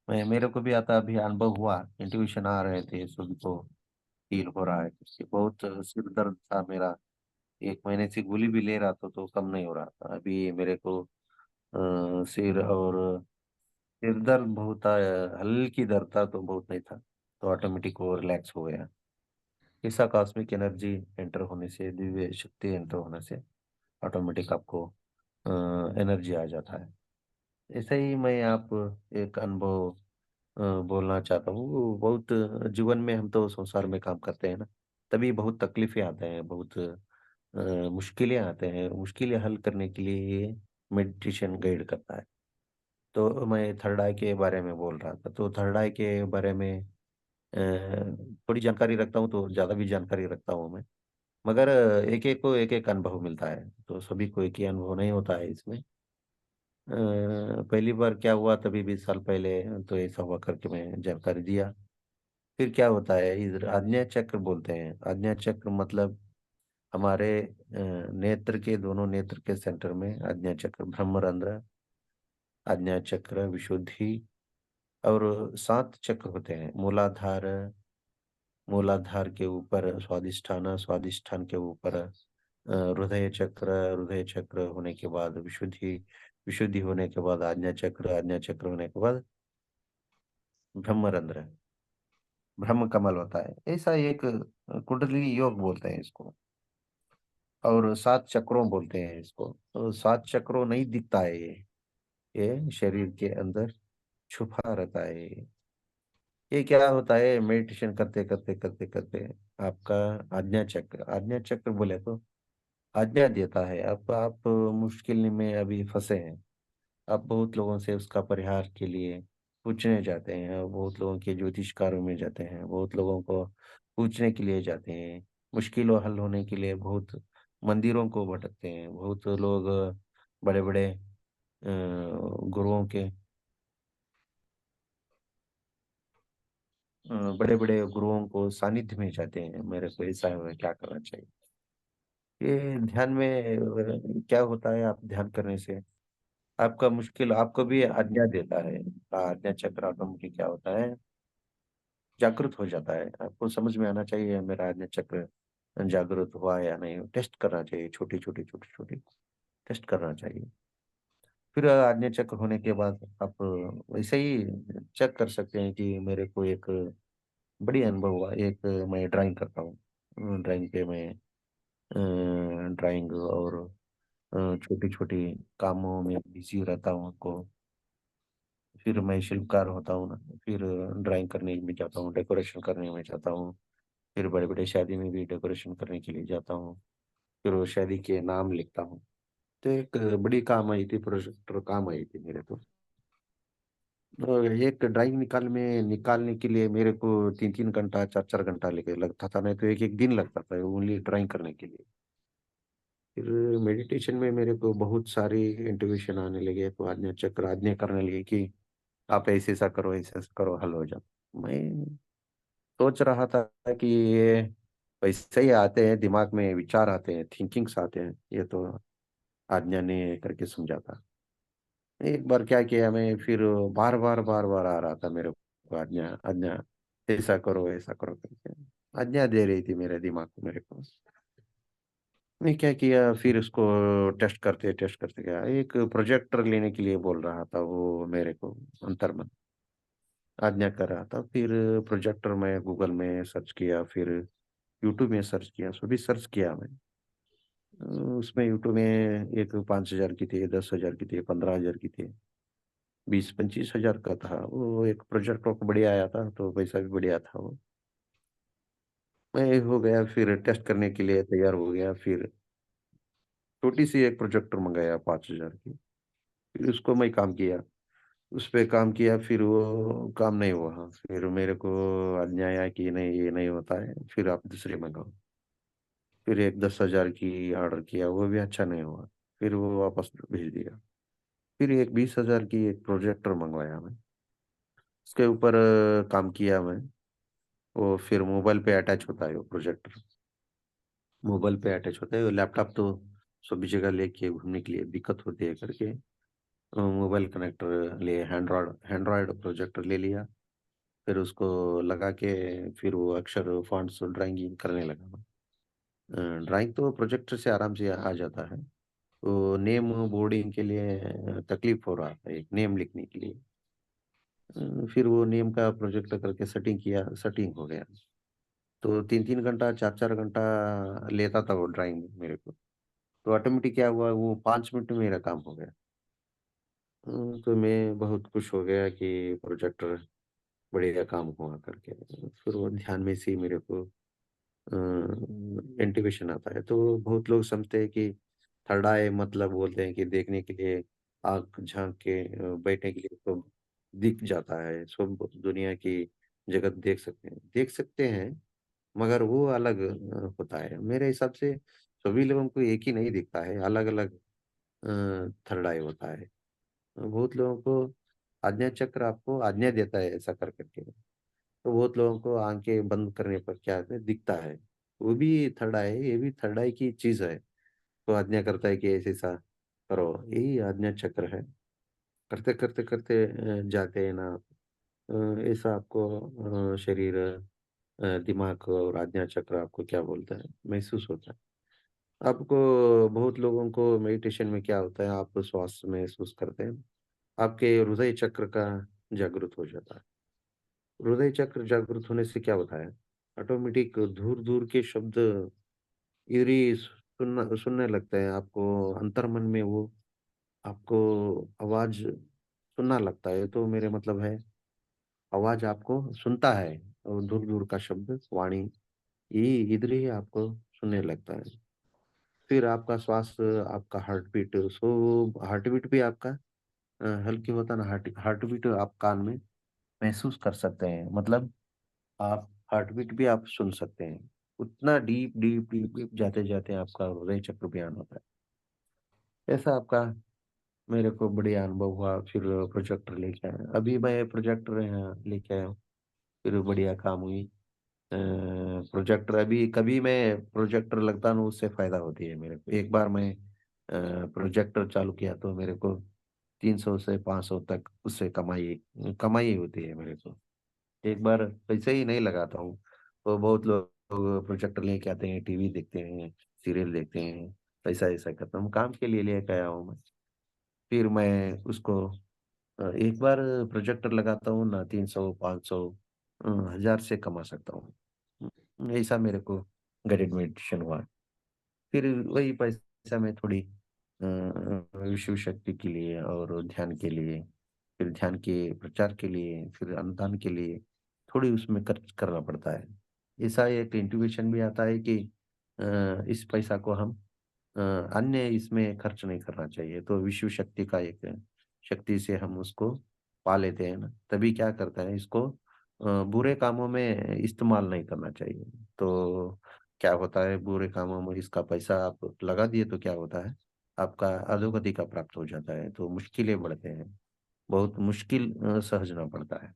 मैं मेरे को भी आता अभी अनुभव हुआ, इंट्यूशन आ रहे थे सभी को फील हो रहा है। क्योंकि बहुत सिर दर्द था मेरा, 1 महीने से गोली भी ले रहा था तो कम नहीं हो रहा था। अभी मेरे को सिर और सिर दर्द बहुत था, हल्की दर्द था तो बहुत नहीं था, तो ऑटोमेटिक वो रिलैक्स हो गया। ऐसा कॉस्मिक एनर्जी एंटर होने से, दिव्य शक्ति एंटर होने से ऑटोमेटिक आपको एनर्जी आ जाता है। ऐसे ही मैं आप एक अनुभव बोलना चाहता हूँ। वो बहुत जीवन में हम तो संसार में काम करते हैं ना, तभी बहुत तकलीफें आते हैं, बहुत मुश्किलें आते हैं। मुश्किलें हल करने के लिए ये मेडिटेशन गाइड करता है। तो मैं थर्ड आई के बारे में बोल रहा था, तो थर्ड आई के बारे में थोड़ी जानकारी रखता हूँ, तो ज़्यादा भी जानकारी रखता हूँ मैं। मगर एक एक को एक एक अनुभव मिलता है, तो सभी को एक ही अनुभव नहीं होता है इसमें। पहली बार क्या हुआ तभी 20 साल पहले, तो ऐसा हुआ करके मैं जानकारी दिया। फिर क्या होता है, इधर आज्ञा चक्र बोलते हैं। आज्ञा चक्र मतलब हमारे नेत्र के, दोनों नेत्र के सेंटर में आज्ञा चक्र, ब्रह्मरंध्र, आज्ञा चक्र, विशुद्धि, और 7 चक्र होते हैं। मूलाधार, मूलाधार के ऊपर स्वादिष्ठान, स्वादिष्ठान के ऊपर हृदय चक्र, हृदय चक्र होने के बाद विशुद्धि, विशुद्धि होने के बाद आज्ञा चक्र, आज्ञा चक्र होने के बाद ब्रह्मरंध्र, ब्रह्म कमल होता है। ऐसा एक कुंडली योग बोलते हैं इसको, और 7 चक्रों बोलते हैं इसको। तो 7 चक्रों नहीं दिखता है ये शरीर के अंदर छुपा रहता है ये क्या होता है, मेडिटेशन करते करते करते करते आपका आज्ञा चक्र, आज्ञा चक्र बोले तो आज्ञा देता है। अब आप मुश्किल में अभी फंसे हैं, आप बहुत लोगों से उसका परिहार के लिए पूछने जाते हैं, और बहुत लोगों के ज्योतिषकारों में जाते हैं, बहुत लोगों को पूछने के लिए जाते हैं, मुश्किलों हल होने के लिए बहुत मंदिरों को भटकते हैं। बहुत लोग बड़े बड़े गुरुओं के, बड़े बड़े गुरुओं को सानिध्य में जाते हैं, मेरे को ऐसा है क्या करना चाहिए। ये ध्यान में क्या होता है, आप ध्यान करने से आपका मुश्किल आपको भी आज्ञा देता है। आज्ञा चक्र ऑटोमेटिक क्या होता है, जागृत हो जाता है। आपको समझ में आना चाहिए मेरा आज्ञा चक्र जागृत हुआ या नहीं, टेस्ट करना चाहिए, छोटी छोटी छोटी छोटी टेस्ट करना चाहिए। फिर आज्ञा चक्र होने के बाद आप वैसे ही चेक कर सकते हैं कि मेरे को एक बड़ी अनुभव हुआ। एक मैं ड्राइंग करता हूँ, ड्राइंग पे मैं ड्राइंग और छोटी छोटी कामों में बिजी रहता हूँ को। फिर मैं शिल्पकार होता हूँ ना, फिर ड्राइंग करने में जाता हूँ, डेकोरेशन करने में जाता हूँ। फिर बड़े बड़े शादी में भी डेकोरेशन करने के लिए जाता हूँ। फिर वो शादी के नाम लिखता हूँ। तो एक बड़ी काम आई थी, प्रोजेक्टर काम आई थी मेरे को। और एक ड्राइंग निकालने के लिए मेरे को 3 3 घंटा 4 4 घंटा लेके लगता था, नहीं तो एक एक दिन लगता था ओनली ड्राइंग करने के लिए। फिर मेडिटेशन में मेरे को बहुत सारी इंट्यूशन आने लगे, तो आज्ञा चक्र आज्ञा करने लगे कि आप ऐसे ऐसा करो, ऐसे ऐसा करो, हल हो जाओ। मैं सोच रहा था कि ये वैसे ही आते हैं, दिमाग में विचार आते हैं, थिंकिंग्स आते हैं, ये तो आज्ञा ने करके समझा था। एक बार क्या किया मैं, फिर बार बार आ रहा था मेरे को आज्ञा आज्ञा, ऐसा करो करके आज्ञा दे रही थी मेरे दिमाग को मेरे को। मैं क्या किया, फिर उसको टेस्ट करते गया। एक प्रोजेक्टर लेने के लिए बोल रहा था वो मेरे को, अंतर्मन आज्ञा कर रहा था। फिर प्रोजेक्टर में गूगल में सर्च किया, फिर यूट्यूब में सर्च किया, सभी सर्च किया मैं। उसमें यूट्यूब में एक 5,000 की थी, 10,000 की थी, 15,000 की थी, 20-25,000 का था वो। एक प्रोजेक्टर को बढ़िया आया था, तो पैसा भी बढ़िया था वो। मैं हो गया, फिर टेस्ट करने के लिए तैयार हो गया। फिर छोटी सी एक प्रोजेक्टर मंगाया 5,000 की। फिर उसको मैं काम किया, उस पे काम किया, फिर वो काम नहीं हुआ। फिर मेरे को अन्याय आया कि नहीं, ये नहीं होता है, फिर आप दूसरे मंगाओ। फिर एक 10,000 की ऑर्डर किया, वो भी अच्छा नहीं हुआ, फिर वो वापस भेज दिया। फिर एक 20,000 की एक प्रोजेक्टर मंगवाया मैं, उसके ऊपर काम किया मैं। वो फिर मोबाइल पे अटैच होता है वो प्रोजेक्टर, मोबाइल पे अटैच होता है। वो लैपटॉप तो सभी जगह लेके घूमने के लिए दिक्कत होती है करके मोबाइल कनेक्टर ले, एंड्रॉयड प्रोजेक्टर ले लिया। फिर उसको लगा के फिर वो अक्षर फॉन्ट्स ड्राइंग करने लगा मैं। ड्राइंग तो प्रोजेक्टर से आराम से आ जाता है। तो नेम बोर्डिंग के लिए तकलीफ हो रहा था, एक नेम लिखने के लिए। फिर वो नेम का प्रोजेक्ट करके सेटिंग किया, सेटिंग हो गया। तो 3-3 घंटा, 4-4 घंटा लेता था वो ड्राइंग मेरे को। तो ऑटोमेटिक क्या हुआ, वो 5 मिनट में मेरा काम हो गया। तो मैं बहुत खुश हो गया कि प्रोजेक्टर बढ़िया काम हुआ करके। फिर वो ध्यान में से ही मेरे को इंट्यूशन आता है। तो बहुत लोग समझते हैं कि थर्ड आई मतलब बोलते हैं कि देखने के लिए, आँख झाँक के बैठने के लिए तो दिख जाता है, सब दुनिया की जगत देख सकते हैं, मगर वो अलग होता है। मेरे हिसाब से सभी लोगों को एक ही नहीं दिखता है, अलग-अलग थर्ड आई होता है। बहुत लोगों को आज्ञा चक्र आपको आज्ञा देता है ऐसा कर करके। तो बहुत लोगों को आंखें बंद करने पर क्या है, दिखता है, वो भी थर्ड आई है, ये भी थर्ड आई की चीज है। तो आज्ञा करता है कि ऐसे ऐसा करो, यही आज्ञा चक्र है। करते करते करते जाते हैं ना, ऐसा आपको शरीर, दिमाग और आज्ञा चक्र आपको क्या बोलता है, महसूस होता है आपको। बहुत लोगों को मेडिटेशन में क्या होता है, आप श्वास महसूस करते हैं, आपके हृदय चक्र का जागृत हो जाता है। हृदय चक्र जागृत होने से क्या होता है, ऑटोमेटिक दूर दूर के शब्द इरी सुनने लगते हैं आपको। अंतर्मन में वो आपको आवाज सुनना लगता है। तो मेरे मतलब है, आवाज आपको सुनता है, और दूर दूर का शब्द वाणी ये इधर ही आपको सुनने लगता है। फिर आपका श्वास, आपका heart beat, so heart beat भी आपका हल्की होता है ना। हार्ट बीट आप कान में महसूस कर सकते हैं, मतलब आप हार्ट बीट भी आप सुन सकते हैं। उतना डीप डीप डीप डीप जाते जाते आपका हृदय चक्र बयान होता है। ऐसा आपका मेरे को बढ़िया अनुभव हुआ। फिर प्रोजेक्टर लेके आया, अभी मैं प्रोजेक्टर यहाँ लेके आया हूँ, फिर बढ़िया काम हुई। प्रोजेक्टर अभी कभी मैं प्रोजेक्टर लगता ना, उससे फायदा होती है मेरे को। एक बार मैं प्रोजेक्टर चालू किया तो मेरे को 300 से 500 तक उससे कमाई कमाई होती है मेरे को। एक बार पैसे ही नहीं लगाता हूँ। तो बहुत लोग प्रोजेक्टर लेके आते हैं, टीवी देखते हैं, सीरियल देखते हैं, पैसा ऐसा करता हूँ, काम के लिए लेके आया हूँ मैं। फिर मैं उसको एक बार प्रोजेक्टर लगाता हूँ ना, 300, 500, 1,000 से कमा सकता हूँ। ऐसा मेरे को गाइडेड मेडिटेशन हुआ। फिर वही पैसा मैं थोड़ी विश्व शक्ति के लिए और ध्यान के लिए, फिर ध्यान के प्रचार के लिए, फिर अनुदान के लिए थोड़ी उसमें खर्च करना पड़ता है। ऐसा एक इंट्यूशन भी आता है कि इस पैसा को हम अन्य इसमें खर्च नहीं करना चाहिए। तो विश्व शक्ति का एक शक्ति से हम उसको पा लेते हैं ना, तभी क्या करता है, इसको बुरे कामों में इस्तेमाल नहीं करना चाहिए। तो क्या होता है बुरे कामों में, इसका पैसा आप लगा दिए तो क्या होता है, आपका अधोगति का प्राप्त हो जाता है, तो मुश्किलें बढ़ते हैं, बहुत मुश्किल सहजना पड़ता है।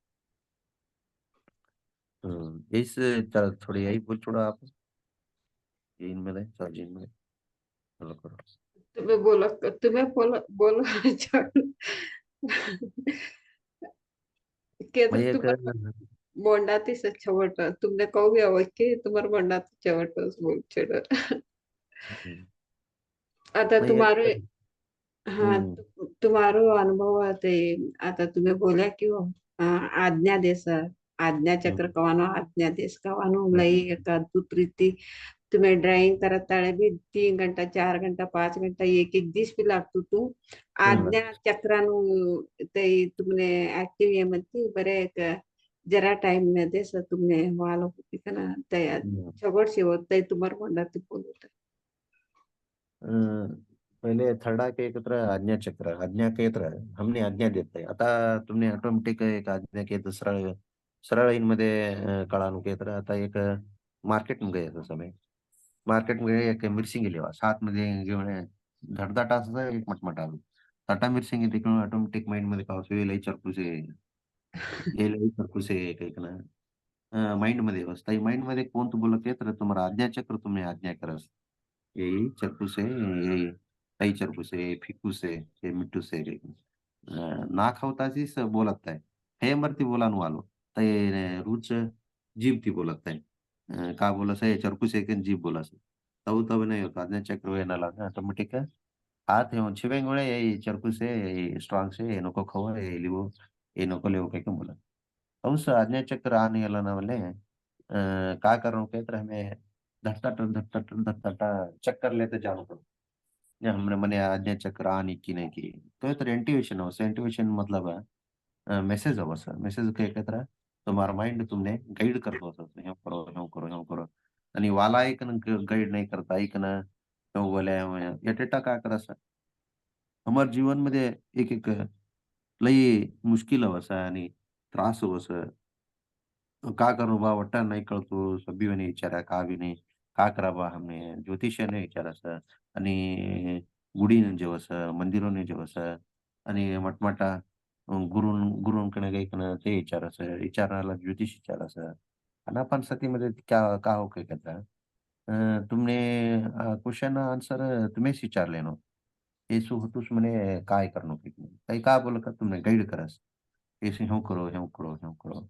इस थोड़ी यही बोल छोड़ा आप, इनमें नहीं सर जी में फॉलो करो। तुम्हें बोलो बोलो छोड़ मैं केतर एक तुम्हारा बोंडातीस चवट तुमने कहो हवं की तुम्हारा बोंडाती चवट बोल छोड़ आता मैं एक तुम्हारे हाँ हम्म, तुम्हारो अनुभव ते आता तुम्ही बोल्या की हो आज्ञा देस आज्ञा चक्र हम्म, कवानो आज्ञा देस कवानो लई हम्म, एक अद्भुत रीति तुम्हें ड्राइंग करत ताळे भी 3 घंटा 4 घंटा 5 घंटा एक एक दिस भी लागतो तू हम्म, आज्ञा चक्रानु ते तुमने ऍक्टिव्ह ये म्हणती बरे एक जरा टाइम में देस तुमने वालो होती का ना तया हम्म। छगड़ से होता है तुम्हारे मंडा ते बोलत अ, पहिले थर्डा के एकत्र आज्ञा के एकत्र हमने आज्ञा देत आहे, आता तुमने ऑटोमॅटिक एक आज्ञा के तर सरळ सरळ इनमध्ये कळानु के तर आता एक मार्केट में गए तो समय मार्केट में गए एक मिरसिंग लेवा साथ मध्ये घेऊन धडधाटा असं एक मटमटा आलो टाटा मिरसिंग तिकडून ऑटोमॅटिक माइंड मध्ये का लई चरकुसे ये लई चरकुसे काही ना माइंड मध्ये बसता माइंड मध्ये कोण तू बोलत आहे तर तुम्हाला आज्ञा चक्र तुम्ही आज्ञा करस यही चरकू से यही कई चरकू से फिकू से ये मिट्टू से ना खावताची बोलत आहे हे मरती बोलानु आलो ते रूच जीभ ती बोलत आहे का बोलस है चरकू से के जीभ बोलस तब तब नहीं होता आज्ञा चक्र येणार ऑटोमेटिक हाथ है छिवेंगुळे ये चरकू से ये स्ट्रांग से ये नको खाओ ये लिवो ये नको लेवो कह के बोला उस आज्ञा चक्र आने वाला ना वाले का कर रहा हूँ कहते हमें धट्टा चक्कर लेते जानो पड़ो या हमने मने आज्ञा चक्र आनी की नहीं की तो ये तो इंट्यूशन हो इंट्यूशन मतलब मेसेज हो बस मेसेज काय कहता तुम्हारा माइंड तुमने गाइड करतो असं हे करो हे करो हे करो आणि वाला एक गाइड नाही करता ऐक ना हे बोल्या या टेटा काय करायचं हमारे जीवन मध्ये एक एक लई मुश्किल अवसा आणि त्रास अवसा का करू बा वट्टा नाही कळतो सभीवने विचारा का बी नाही का करावा हमने ज्योतिषाने विचारायचं आणि गुढीने जेवसं मंदिरोने जेवसं आणि मटमाटा गुरुंकडे गायकडे ते विचारायचं विचारायला ज्योतिष विचारायचं आणि आपण सतीमध्ये क्या का हो काय करता तुमने क्वेश्चन आंसर तुम्हीच विचारले नो हे सु होतुस म्हणे काय करणं काही का बोल का तुमने गाईड करास ऐसे ह्यो करो ह्यो करो ह्यो करो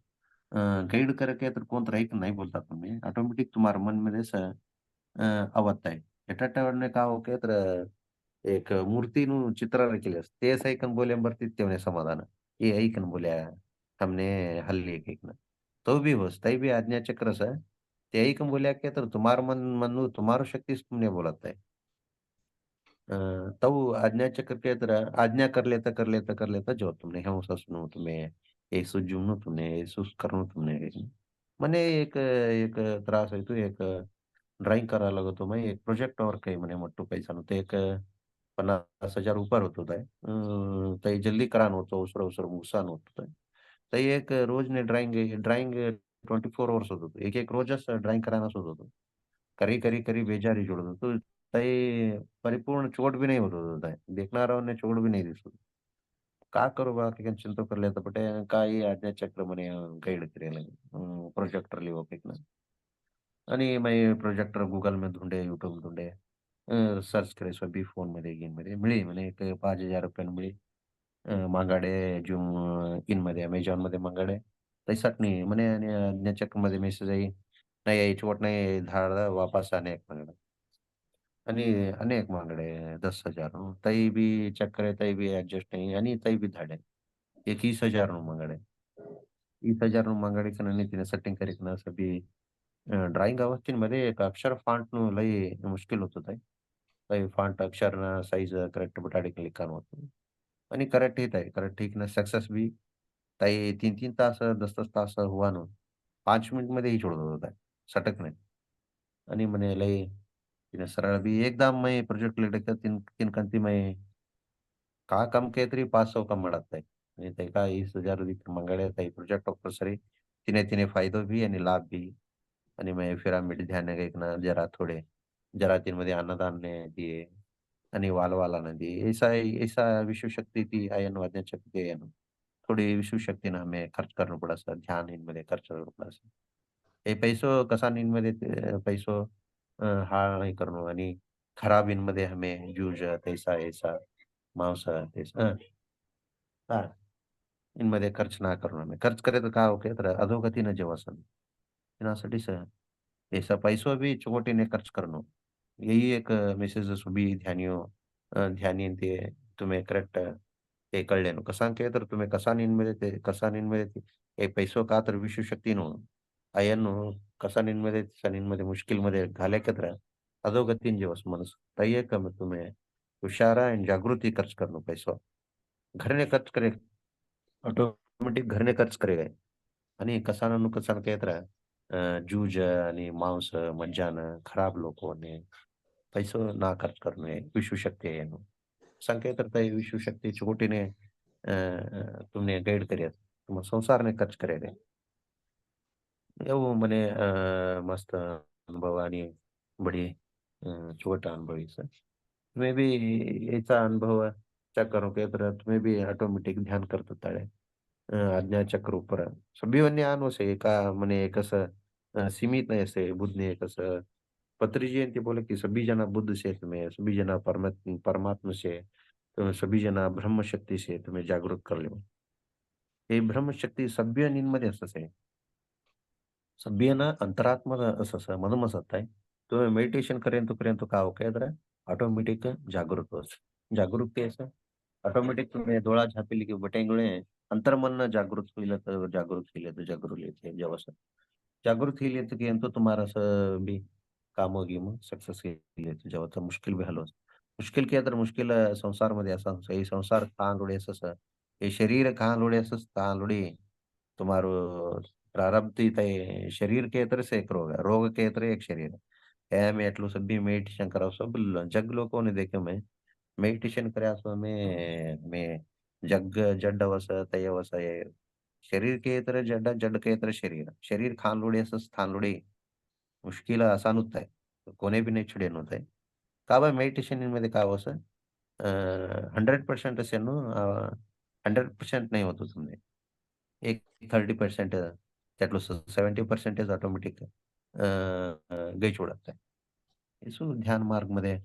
गाइड करके तर कोण तर ऐक नाही बोलता तुम्ही ऑटोमेटिक तुम्हारा मन मध्ये आवडत आहे ಎಟ್ಟಟ್ಟವನ್ನೇ ಕಾವು ಕೇತ್ರ एक मूर्तिનું चित्र रखेले ते ऐकन बोले बरती तेवने समाधान ये ऐकन बोल्या हमने हल्ली एक ऐकन तो भी होस तई भी आज्ञा चक्र स ते ऐकन बोल्या के तर तुम्हार मन मनु तुम्हारो शक्ति तुमने बोलत आहे तव आज्ञा चक्र के तरह आज्ञा कर लेता जो तुमने हम ससनु तुम्हें ये सुजुनु तुमने ये सुस करनु तुमने मने एक त्रास आहे तू एक ड्राइंग करायला लागतो मैं एक प्रोजेक्ट वर्क आहे म्हणे मोठं पैसा ते एक 50,000 ऊपर होत होता है ते जल्दी करान होतो उसरा उसरा मुसान होत है ते एक रोज ने ड्राइंग ड्राइंग 24 अवर्स होत होतं एक एक रोजच ड्राइंग करायलाच होत होतं करी करी करी बेजारी जोड़त होतो ते परिपूर्ण चोट भी नहीं होत होता है देखणाऱ्याने चोट भी नहीं दिसत का करू बा की चिंता कर लेता बटे काय आज्ञा चक्र म्हणे गाइड करेल प्रोजेक्टर लिहो आणि मैं प्रोजेक्टर गूगल में ढूंढे यूट्यूब में ढूंढे सर्च करे सभी फोन मध्ये गेम मध्ये मिळी म्हणे एक 5,000 मिळी मागाडे जो इन मध्ये अमेझॉन मध्ये मागाडे तैसाक नाही म्हणे आणि ज्ञाचक मध्ये मेसेज आहे नाही याची वाट नाही धाड वापस आने एक मागडे आणि अनेक मागडे 10,000 तई भी चक्कर आहे तई भी ऍडजस्ट नाही आणि तई भी धाडे एक 20,000 मागाडे 20,000 मागाडे कने तिने सेटिंग करी सभी ड्राइंग ಅವತ್ತಿನ ಮೇಲೆ ಅಕ್ಷರ ಫಾಂಟ್ ಲೈ ಮುಷ್ಕಿಲ್ होतं लई फॉन्ट अक्षर साइज करेक्ट बटाडी क्लिक होतं आणि करेक्ट येत आहे करेक्ट ठीक ना सक्सेस भी ताई 3-3 तास 10-10 तास हुआ ना 5 मिनिट मध्ये ही छोड़ होता है सटक नाही आणि म्हणे लई तिने सरळ भी एकदम मैं प्रोजेक्ट लेट तीन तीन कंती मैं का कम के तरी 500 कम मड़त आहे आणि ते का 20,000 मंगळे प्रोजेक्ट ऑफर सरी तिने तिने फायदो भी आणि लाभ भी आणि मग पिरामिड ध्यान ना जरा थोड़े जरा तीन मध्ये अन्नदान ने दिए आणि वालवाला ने दिए ऐसा ऐसा विश्व शक्ति थी आयन वादन शक्ति है थोड़ी विश्व शक्ति ना हमें खर्च करना पड़ा सा ध्यान इनमध्ये खर्च करना पड़ा सा हे पैसो कसा इनमध्ये पैसो हा हे करणं आणि खराब इनमध्ये हमें जूज तैसा ऐसा मांस तैसा हा इनमध्ये खर्च ना करणं हमें खर्च करे तो का होके तर अधोगतीनं जेवासन એનાसाठी ऐसा पैसों भी चौकटीने खर्च करणं यही एक मेसेज सुबी ध्यानी ते तुम्हें करेक्ट ते कळले कसा के तर तुम्ही कसानींमध्ये ते एक पैसो का तर विश्व शक्तीनो अयनो कसानींमध्ये सनींमध्ये मुश्किलमध्ये घालेकत्र अधोगतीन जेवस मनस तय कम तुम्हें हुशारा एंड जागृति खर्च करनो पैसो घरने खर्च करे ऑटोमेटिक घरने खर्च करेगा आणि कसानानु कसान कहत जूज आणि मांस मज्जानं खराब लोकोने पैसो ना खर्च करणे विश्व शक्ती ಏನು संकेत विश्व शक्ती छोटीने तुमने गाइड કર્યા तुम संसार ने खर्च करे એવું મને મસ્ત અનુભવ आणि बड़ी छोटा अनुभव है सर तुम्हें भी याचा अनुभव चेक करो के तर तुम्हें भी ऑटोमेटिक ध्यान करत ताळे आज्ञा चक्र ऊपर सभी अन्य आनो से एका मने कसं सीमित नाही असे बुद्धने कसं पत्रीजी यांनी ते बोले की सभी जना बुद्ध से तुम्हें सभी जना परमात्मा से तुम्हें सभी जना ब्रह्म शक्ति से तुम्हें जागरूक कर लो हे ब्रह्म शक्ती सभ्य मध्ये असंच आहे सभ्य ना अंतरात्मा असं मधमच आहे तुम्हें मेडिटेशन करें तो का हो क्या तर ऑटोमेटिक जागरूक हो जागरूकते असं ऑटोमेटिक तुम्हें डोळा झापिली की बटेंगुळे अंतर्मन जागृत होईल तर जागृत होईल तर जागृत येते जेव्हा जागृत होईल येतं की तो तुम्हारा असं बी काम गिम सक्सेस होईल जेव्हा तर मुश्किल भी हलो मुश्किल किया तर मुश्किल संसार मध्ये असा हे संसार कहाँ लोड़े असं हे शरीर कहाँ लोड़े असं कहाँ लोड़ी तुम्हारो प्रारब्ध तय शरीर के तरह से एक रोग है रोग के तरह एक शरीर है मैं एटलू सब भी मेडिटेशन कराओ सब जग लोगों ने देखे मैं मेडिटेशन કર્યા છો मैं जग जड वस तय वस ये शरीर के तरह जड जड के तरह शरीर शरीर खान लोड़ी असं स्थान लोड़ी मुश्किल आसान होता है कोने भी नहीं छुड़े होता है का बा मेडिटेशन मध्ये काय असं 100% असे 100% नाही होतो तुम्ही एक 30% त्यातलं 70% ऑटोमॅटिक गई छोड़ता है इसको ध्यान मार्ग मध्ये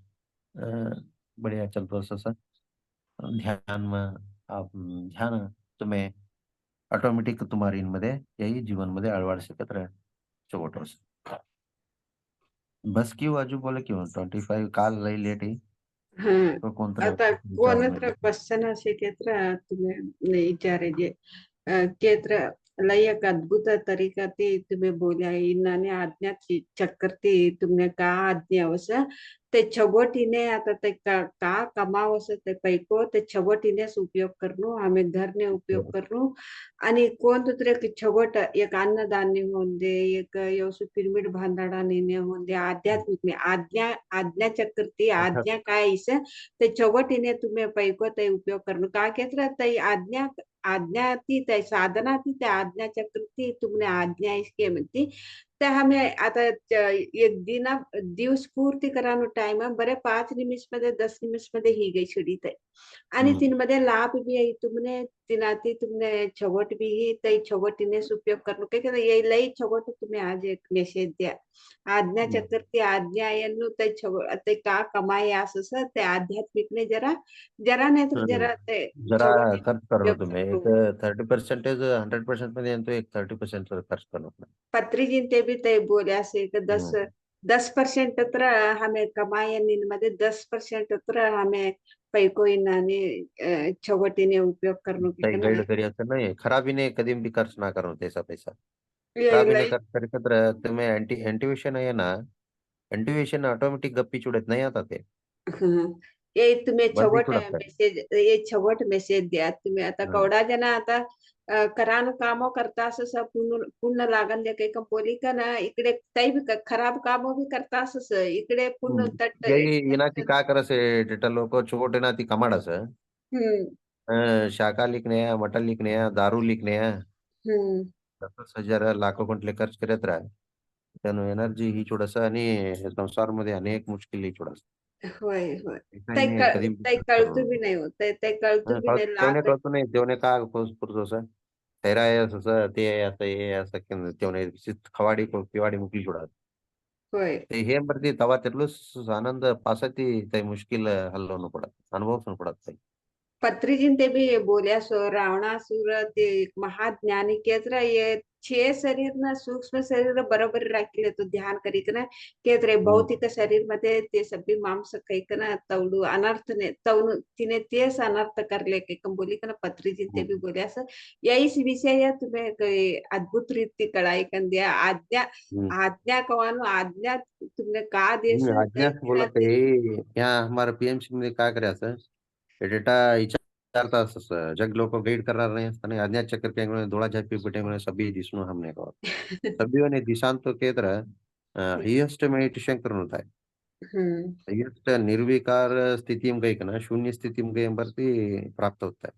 बढ़िया चलतो असं ध्यान में आप ध्यान तुम्हें ऑटोमेटिक तुम्हारी इनमध्ये यही जीवन मध्ये अळवाड शकत राह छोट बस क्यों आजू बोले क्यों 25 काल रही लेट ही हा तो कोणतं आता विचार कोणत्र क्वಶನ್ ಕೇತ್ರ तुम्हें विचारे जे केत्र लयक अद्भुत तरीका ती तुम्हें बोला इन्नाने आज्ञा चक्रती तुमने का आज्ञा वस ते छगोटीने आता ते का कमावस ते पैको ते छगोटीनेच उपयोग करणं आम्ही घरने उपयोग करणं आणि कोण दुसरे छगोट एक अन्नदान्य होऊन दे एक योसु पिरमिड भांदाडा नेणे होऊन दे आध्यात्मिक आज्ञा चक्रती आज्ञा काय इस ते छगोटीने तुम्ही पैको ते उपयोग करणं का केत्र ते आज्ञा ती ते साधना ती त्या आज्ञा चक्रती तुमने आज्ञा इसके म्हणती तर हमें आता एक दिवस पूर्ती करानो टाइम है बरे 5 निमिष मध्ये 10 निमिष मध्ये ही गई शिडी ते आणि तीनमध्ये लाभ भी आहे तुमने तिनाती तुमने छगोट भी ही तई छगोटीने उपयोग करणं काय ये लई छगोट तुम्ही आज एक मेसेज द्या आज्ञा चक्रती आज्ञाಯನ್ನು तई छगोट ते का कमाई असं ते आध्यात्मिकने जरा जरा नाही तर जरा ते जरा छगोटीने खर्च करणं उपयोग तुम्ही एक करणं 30% 100% मध्ये येतो एक 30% खर्च करणं पत्रीजीन ते भी ते बोले से कि हम्म. 10% तर हमें कमाई मध्ये 10% तर हमें पैको इनाने छगोटीने उपयोग करणं की काही गाईड नाही करी असं नाही खराबीने कधी भी खर्च ना करो त्याचा पैसा ये खराबीने लई खर्च करी तर तुम्ही एंटिवेशन आहे ना एंटिवेशन ऑटोमेटिक गप्पी चुडत नाही आता ते हाँ, ये तुम्हें बंदी छवट चुडत मेसेज ये छवट मेसेज द्या तुम्ही आता आहे कवडा जना आता करान कामो करता असं पूर्ण लागन दे काही कंपोली का ना इकडे काही भी खराब कामो भी करता असं इकडे पूर्ण तट यही इनाची काय करसे डेटा लोक छोटे ना ती कमाडस हम्म शाखा लिखने मटन लिखने दारू लिखने हम्म 10,000 लाखो कोंटले खर्च करत राह त्यानं एनर्जी ही थोडंसं आणि संसारमध्ये अनेक मुश्किली थोडंसं होय होय काही नाही कधी ते कळतो बी नाही हो ते कळतो बी नाही तेवणे लाख कळतो नाही तेवणे का पुरतो तेरा है असं ते है असं हे असं तेवणे खवाडी पिवाडी मुकली छोड़ा होय ते हे बरती तवा तेटलो आनंद पासती तय मुश्किल हल्लोनु पडत अनुभव पडत पत्रीजिन ते भी बोल्यासो रावणासुर ते महाज्ञानी केत्र ये छे शरीर ना सूक्ष्म शरीर बरोबर राखले तो ध्यान करीक ना केत्र भौतिक शरीर मध्ये ते सभी मांस कैक ना तवडू अनर्थ ने तवनु तिने तेच अनर्थ करले कैकम बोली का ना पत्रीजिन ते भी बोल्यास यही विषय तुम्हें अद्भुत रीति कड़ाई कर दिया आज्ञा आज्ञा कवानु आज्ञा तुमने का देश आज्ञा बोलत ते यहाँ हमारे पीएमसी मध्ये काय करायचं हे डेटा विचारता जग लोग गाइड करा रहे हैं तने आज्ञा चक्कर के धोड़ा झापी पिटे में सभी दिसनो हमने को सभी ने दिशांत के तरह हाईएस्ट मेडिटेशन करना होता है हम्म हाईएस्ट निर्विकार स्थिति में गई ना शून्य स्थिति में गई बरती प्राप्त होता है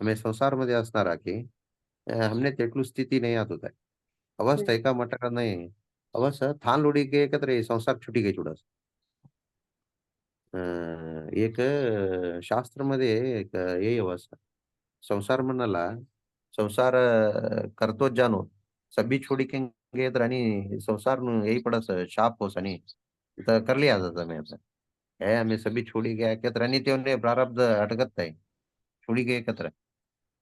हमें संसार मध्ये असणार की हमने तेटलू स्थिती नहीं आत होता है अवस्था एका मटका नहीं अवस्था थान लोडी के एकत्र संसार छुटी गई चुडस एक शास्त्रामध्ये एक हे अवस्था संसार म्हणाला संसार करतो जानो सभी छोड़ी के गेदर आणि संसार नु यही पडस शाप होस आणि कर लिया जाता मैं है हमें सभी छोड़ी गया एकत्र आणि ते प्रारब्ध अटकत आहे छोड़ी गए एकत्र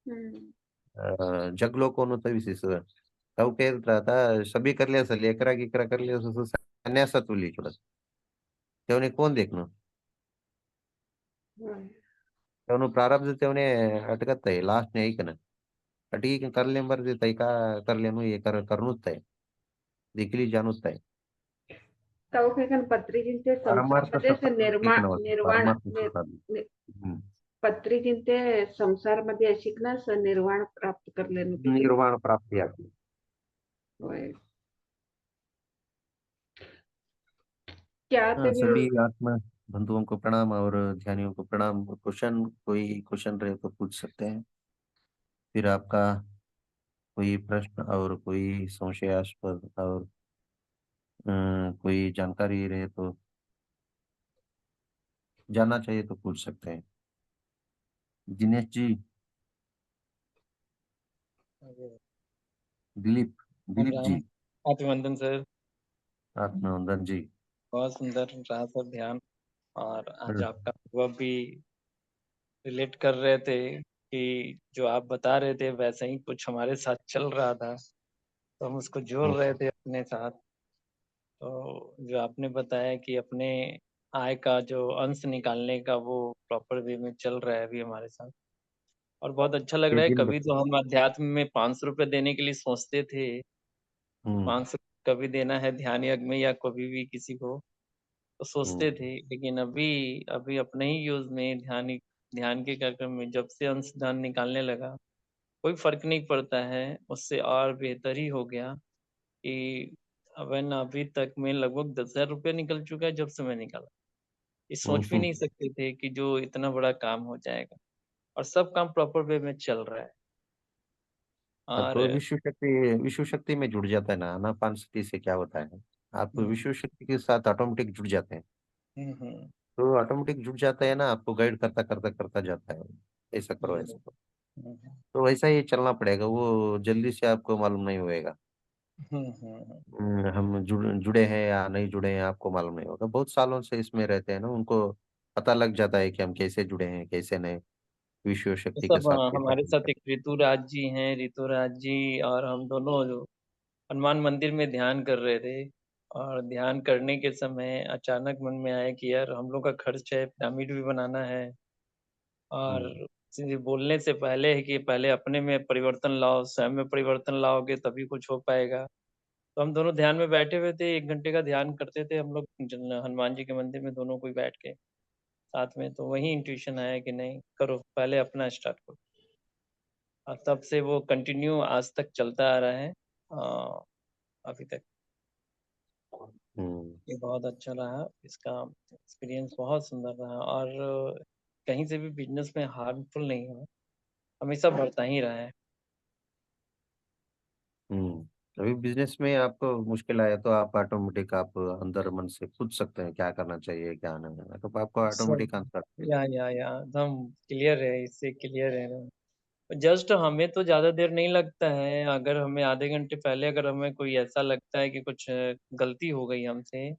हम्म जग लोगों तो विशेष तव कह रहा था सभी कर लिया असेल एकरा गिकरा कर लिया असेल संन्यासात उली थोडं तेवणे कोण देखणं होय. तेवणं प्रारब्ध तेवणे अटकत आहे लास्ट ने ऐक ना ठीक कर ले बर तय का कर लेनु ये करनुच आहे दिखली जानुच आहे तवफेकन पत्रीजिंते परमार्थ संसारमध्ये सत्य ठीक निर्माण नव्हतं निर्वाण परमार्थ सुखात पत्रीजिंते संसारमध्ये शिकना स निर्वाण प्राप्त करले निर्वाण प्राप्ति आती होय क्या हाँ ते भी सभी आत्मा बंधुओं को प्रणाम और ध्यानियों को प्रणाम क्वेश्चन कोई क्वेश्चन रहे तो पूछ सकते हैं फिर आपका कोई प्रश्न और कोई संशयास्पद और कोई जानकारी रहे तो जानना चाहिए तो पूछ सकते हैं दिनेश जी दिलीप दिलीप राम जी अभिवंदन सर। आत्मनंदन जी बहुत सुंदर रहा सर ध्यान। और आज हम्म, आपका अनुभव भी रिलेट कर रहे थे कि जो आप बता रहे थे वैसे ही कुछ हमारे साथ चल रहा था, तो हम उसको जोड़ रहे थे अपने साथ। तो जो आपने बताया कि अपने आय का जो अंश निकालने का वो प्रॉपर वे में चल रहा है अभी हमारे साथ, और बहुत अच्छा लग ये रहा है। दिन कभी तो हम अध्यात्म में 500 रुपये देने के लिए सोचते थे, हम्म 500 कभी देना है ध्यान यज्ञ में या कभी भी किसी को, तो सोचते हम्म थे। लेकिन अभी अभी अपने ही यूज में ध्यान के कार्यक्रम में जब से अंशदान निकालने लगा, कोई फर्क नहीं पड़ता है, उससे और बेहतर ही हो गया कि अवन अभी तक में लगभग 10,000 रुपया निकल चुका है जब से मैं निकाला। ये सोच भी हम्म। नहीं सकते थे कि जो इतना बड़ा काम हो जाएगा, और सब काम प्रॉपर वे में चल रहा है। आप और विश्व शक्ति में जुड़ जाता है ना आनापान शक्ति से क्या होता है आप हुँ, विश्व शक्ति के साथ ऑटोमेटिक जुड़ जाते हैं हुँ, तो ऑटोमेटिक जुड़ जाता है ना आपको गाइड करता करता करता जाता है ऐसा करो हुँ, ऐसा करो हुँ, तो वैसा ही चलना पड़ेगा वो जल्दी से आपको मालूम नहीं होएगा हुँ, हुँ, हम जुड़े हैं या नहीं जुड़े हैं आपको मालूम नहीं होगा बहुत सालों से इसमें रहते हैं ना उनको पता लग जाता है कि हम कैसे जुड़े हैं कैसे नहीं विश्व ये शक्ति के सब साथ कैसा हमारे काम साथ करते एक ऋतुराज जी हैं, ऋतुराज जी और हम दोनों जो हनुमान मंदिर में ध्यान कर रहे थे, और ध्यान करने के समय अचानक मन में आया कि यार हम लोग का खर्च है, पिरामिड भी बनाना है, और हम्म किसी बोलने से पहले है कि पहले अपने में परिवर्तन लाओ, स्वयं में परिवर्तन लाओगे तभी कुछ हो पाएगा। तो हम दोनों ध्यान में बैठे हुए थे, 1 घंटे का ध्यान करते थे हम लोग हनुमान जी के मंदिर में दोनों कोई बैठ के साथ में। तो वही इंट्यूशन आया कि नहीं करो, पहले अपना स्टार्ट करो, और तब से वो कंटिन्यू आज तक चलता आ रहा है अभी तक। हम्म ये बहुत अच्छा रहा, इसका एक्सपीरियंस बहुत सुंदर रहा, और कहीं से भी बिजनेस में हार्मफुल नहीं हुआ, हमेशा बढ़ता ही रहा है। हम्म अभी बिजनेस में आपको मुश्किल आया तो आप ऑटोमेटिक आप अंदर मन से पूछ सकते हैं क्या करना चाहिए क्या नहीं करना, तो आपको सब ऑटोमेटिक आंसर मिल जाएगा। या एकदम क्लियर है, इससे क्लियर है ना। जस्ट हमें तो ज़्यादा देर नहीं लगता है, अगर हमें आधे घंटे पहले अगर हमें कोई ऐसा लगता है कि कुछ गलती हो गई हमसे,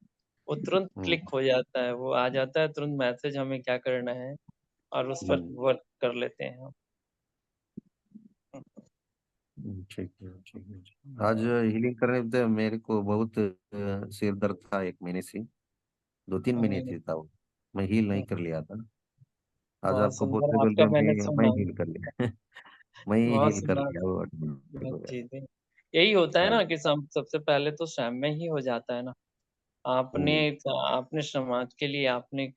वो तुरंत हम्म, क्लिक हो जाता है, वो आ जाता है तुरंत मैसेज हमें क्या करना है और उस पर हम्म, वर्क कर लेते हैं हम। ठीक है ठीक है जी। आज हीलिंग करने पे मेरे को बहुत सिर दर्द था 1 महीने से, 2-3 महीने हमें से था वो, मैं हील नहीं कर लिया था। आज बहुत आपको सुंदर बोलते आपका बोलते मैंने मैं सुना, हील कर लिया मैं ही बहुत हील कर सुंदर लिया, वो ऑटोमेटिक हो गया। चीज़ें। यही होता है हाँ। ना कि सबसे पहले तो स्वयं में ही हो जाता है ना। आपने हम्म, आपने समाज के लिए आपने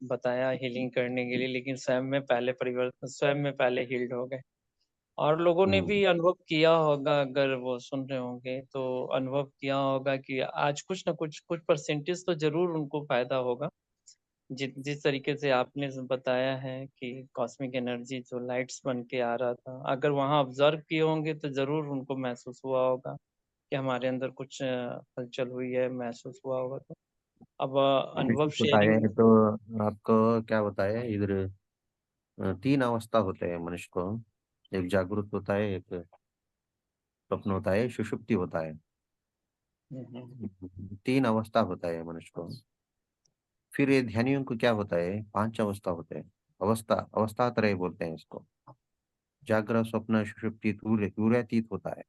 बताया हीलिंग करने के लिए, लेकिन स्वयं में पहले परिवर्तन, स्वयं में पहले हील्ड हो गए। और लोगों ने हम्म, भी अनुभव किया होगा, अगर वो सुन रहे होंगे तो अनुभव किया होगा कि आज कुछ ना कुछ परसेंटेज तो ज़रूर उनको फ़ायदा होगा। जिस तरीके से आपने बताया है कि कॉस्मिक एनर्जी जो लाइट्स बन के आ रहा था, अगर वहाँ ऑब्ज़र्व किए होंगे तो ज़रूर उनको महसूस हुआ होगा कि हमारे अंदर कुछ हलचल हुई है, महसूस हुआ होगा तो। अब कैसे अनुभव बताया शेयरिंग। है तो आपको क्या बताया है, इधर 3 अवस्था होते हैं मनुष्य को। एक जागृत होता है, एक स्वप्न होता है, सुषुप्ति होता है। हुँ, हुँ। 3 अवस्था होता है मनुष्य को। फिर ये ध्यानियों को क्या होता है, 5 अवस्था होते हैं। अवस्था अवस्था त्रय बोलते हैं इसको। जागृत स्वप्न सुषुप्ति तुर्यातीत होता है।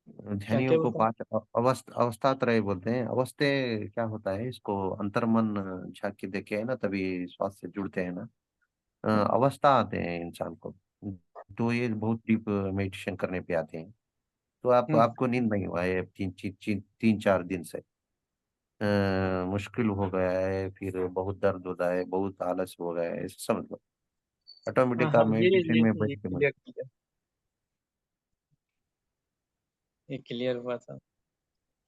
ध्यानियों क्या-क्या को बताएँ? 5 अवस्था त्रय बोलते हैं। अवस्थे क्या होता है, इसको अंतर्मन झांक के देखे है ना, तभी श्वास से जुड़ते हैं ना। अवस्था आते हैं इंसान को, तो ये बहुत डीप मेडिटेशन करने पे आते हैं। तो हुँ, आपको नींद नहीं हुआ है 3-4 दिन से, मुश्किल हो गया है, फिर बहुत दर्द होता है, बहुत आलस हो गया है, ऐसा समझ लो। हाँ, ऑटोमेटिक हाँ, आप मेडिटेशन में बैठ ये के मत। क्लियर ये क्लियर हुआ था।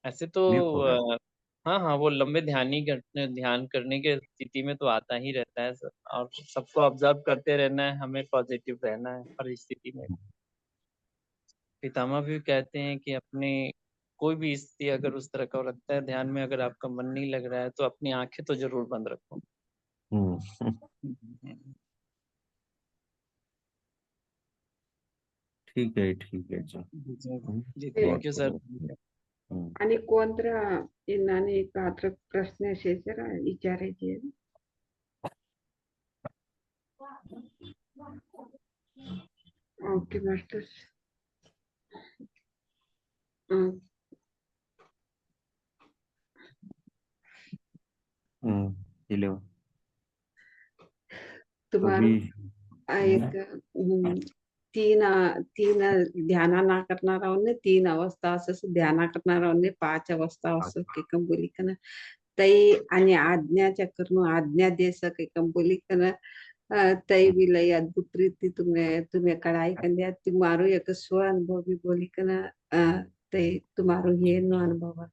ऐसे तो म्यूट हो गया। हाँ, हाँ, वो लंबे ध्यान करने के स्थिति में तो आता ही रहता है सर, और सबको ऑब्ज़र्व करते रहना है, हमें पॉज़िटिव रहना है हर स्थिति में। पितामह भी कहते हैं कि अपने कोई भी स्थिति अगर उस तरह का लगता है ध्यान में, अगर आपका मन नहीं लग रहा है तो अपनी आँखें तो ज़रूर बंद रखो। हम्म, हुँ, हुँ, हुँ। ठीक है जी। जी, जी, ते थैंक यू सर। हम्म, आणि कोणत्या इनाने पात्र प्रश्न जरा विचारायचे ओके मास्टर अं, हम्म, हेलो। तुम्हारो अभी एक तीन तीन ध्याना ना करणाऱ्याने 3 अवस्था असं ध्याना करणाऱ्याने 5 अवस्था असं केकम बोली का ना तई आणि आज्ञाच्या करणं आज्ञा देस केकम बोली का ना तई भी लई अद्भुत रीति तुम्हें कढ़ाई कंदिया तुम्हारो एक स्व अनुभव भी बोली का ना तई तुम्हारो ये नो अनुभव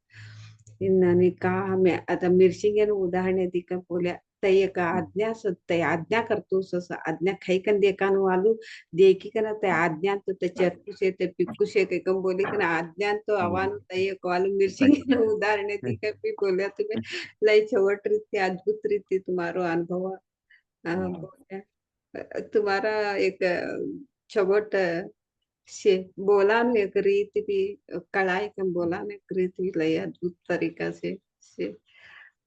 इन्नाने का हमें आता मिर्शिंगेन उदाहरण दी का बोल्या तई एक आज्ञा तई आज्ञा करतो सस आज्ञा खाई कन देकान वालू देखी कना ते आज्ञा तो ते चरकू से ते पिक्कू से के कम बोली कना आज्ञा तो अवानु तई एक वालू मिर्शिंगेन उदाहरण दी का भी बोल्या तुम्हें लई छवट रीति अद्भुत रीति तुम्हारो अनुभव बोल्या तुम्हारा एक छवट से बोला में एक रीति भी कढ़ाई का बोला में एक रीति लई अद्भुत तरीका से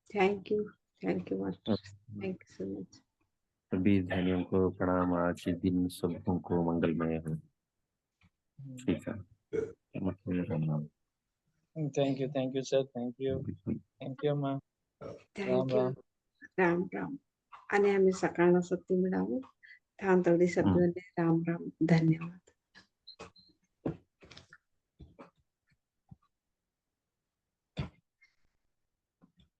thank you master thank you so much सभी ध्यानियों को प्रणाम। आज के दिन सबों को मंगलमय हो। ठीक है। नमस्ते। Thank you sir, thank you ma'am. Ram, thank you Ram. Ram Ram आणि आम्ही सकाळला सत्य मिळावं थांबवली सत्य राम राम धन्यवाद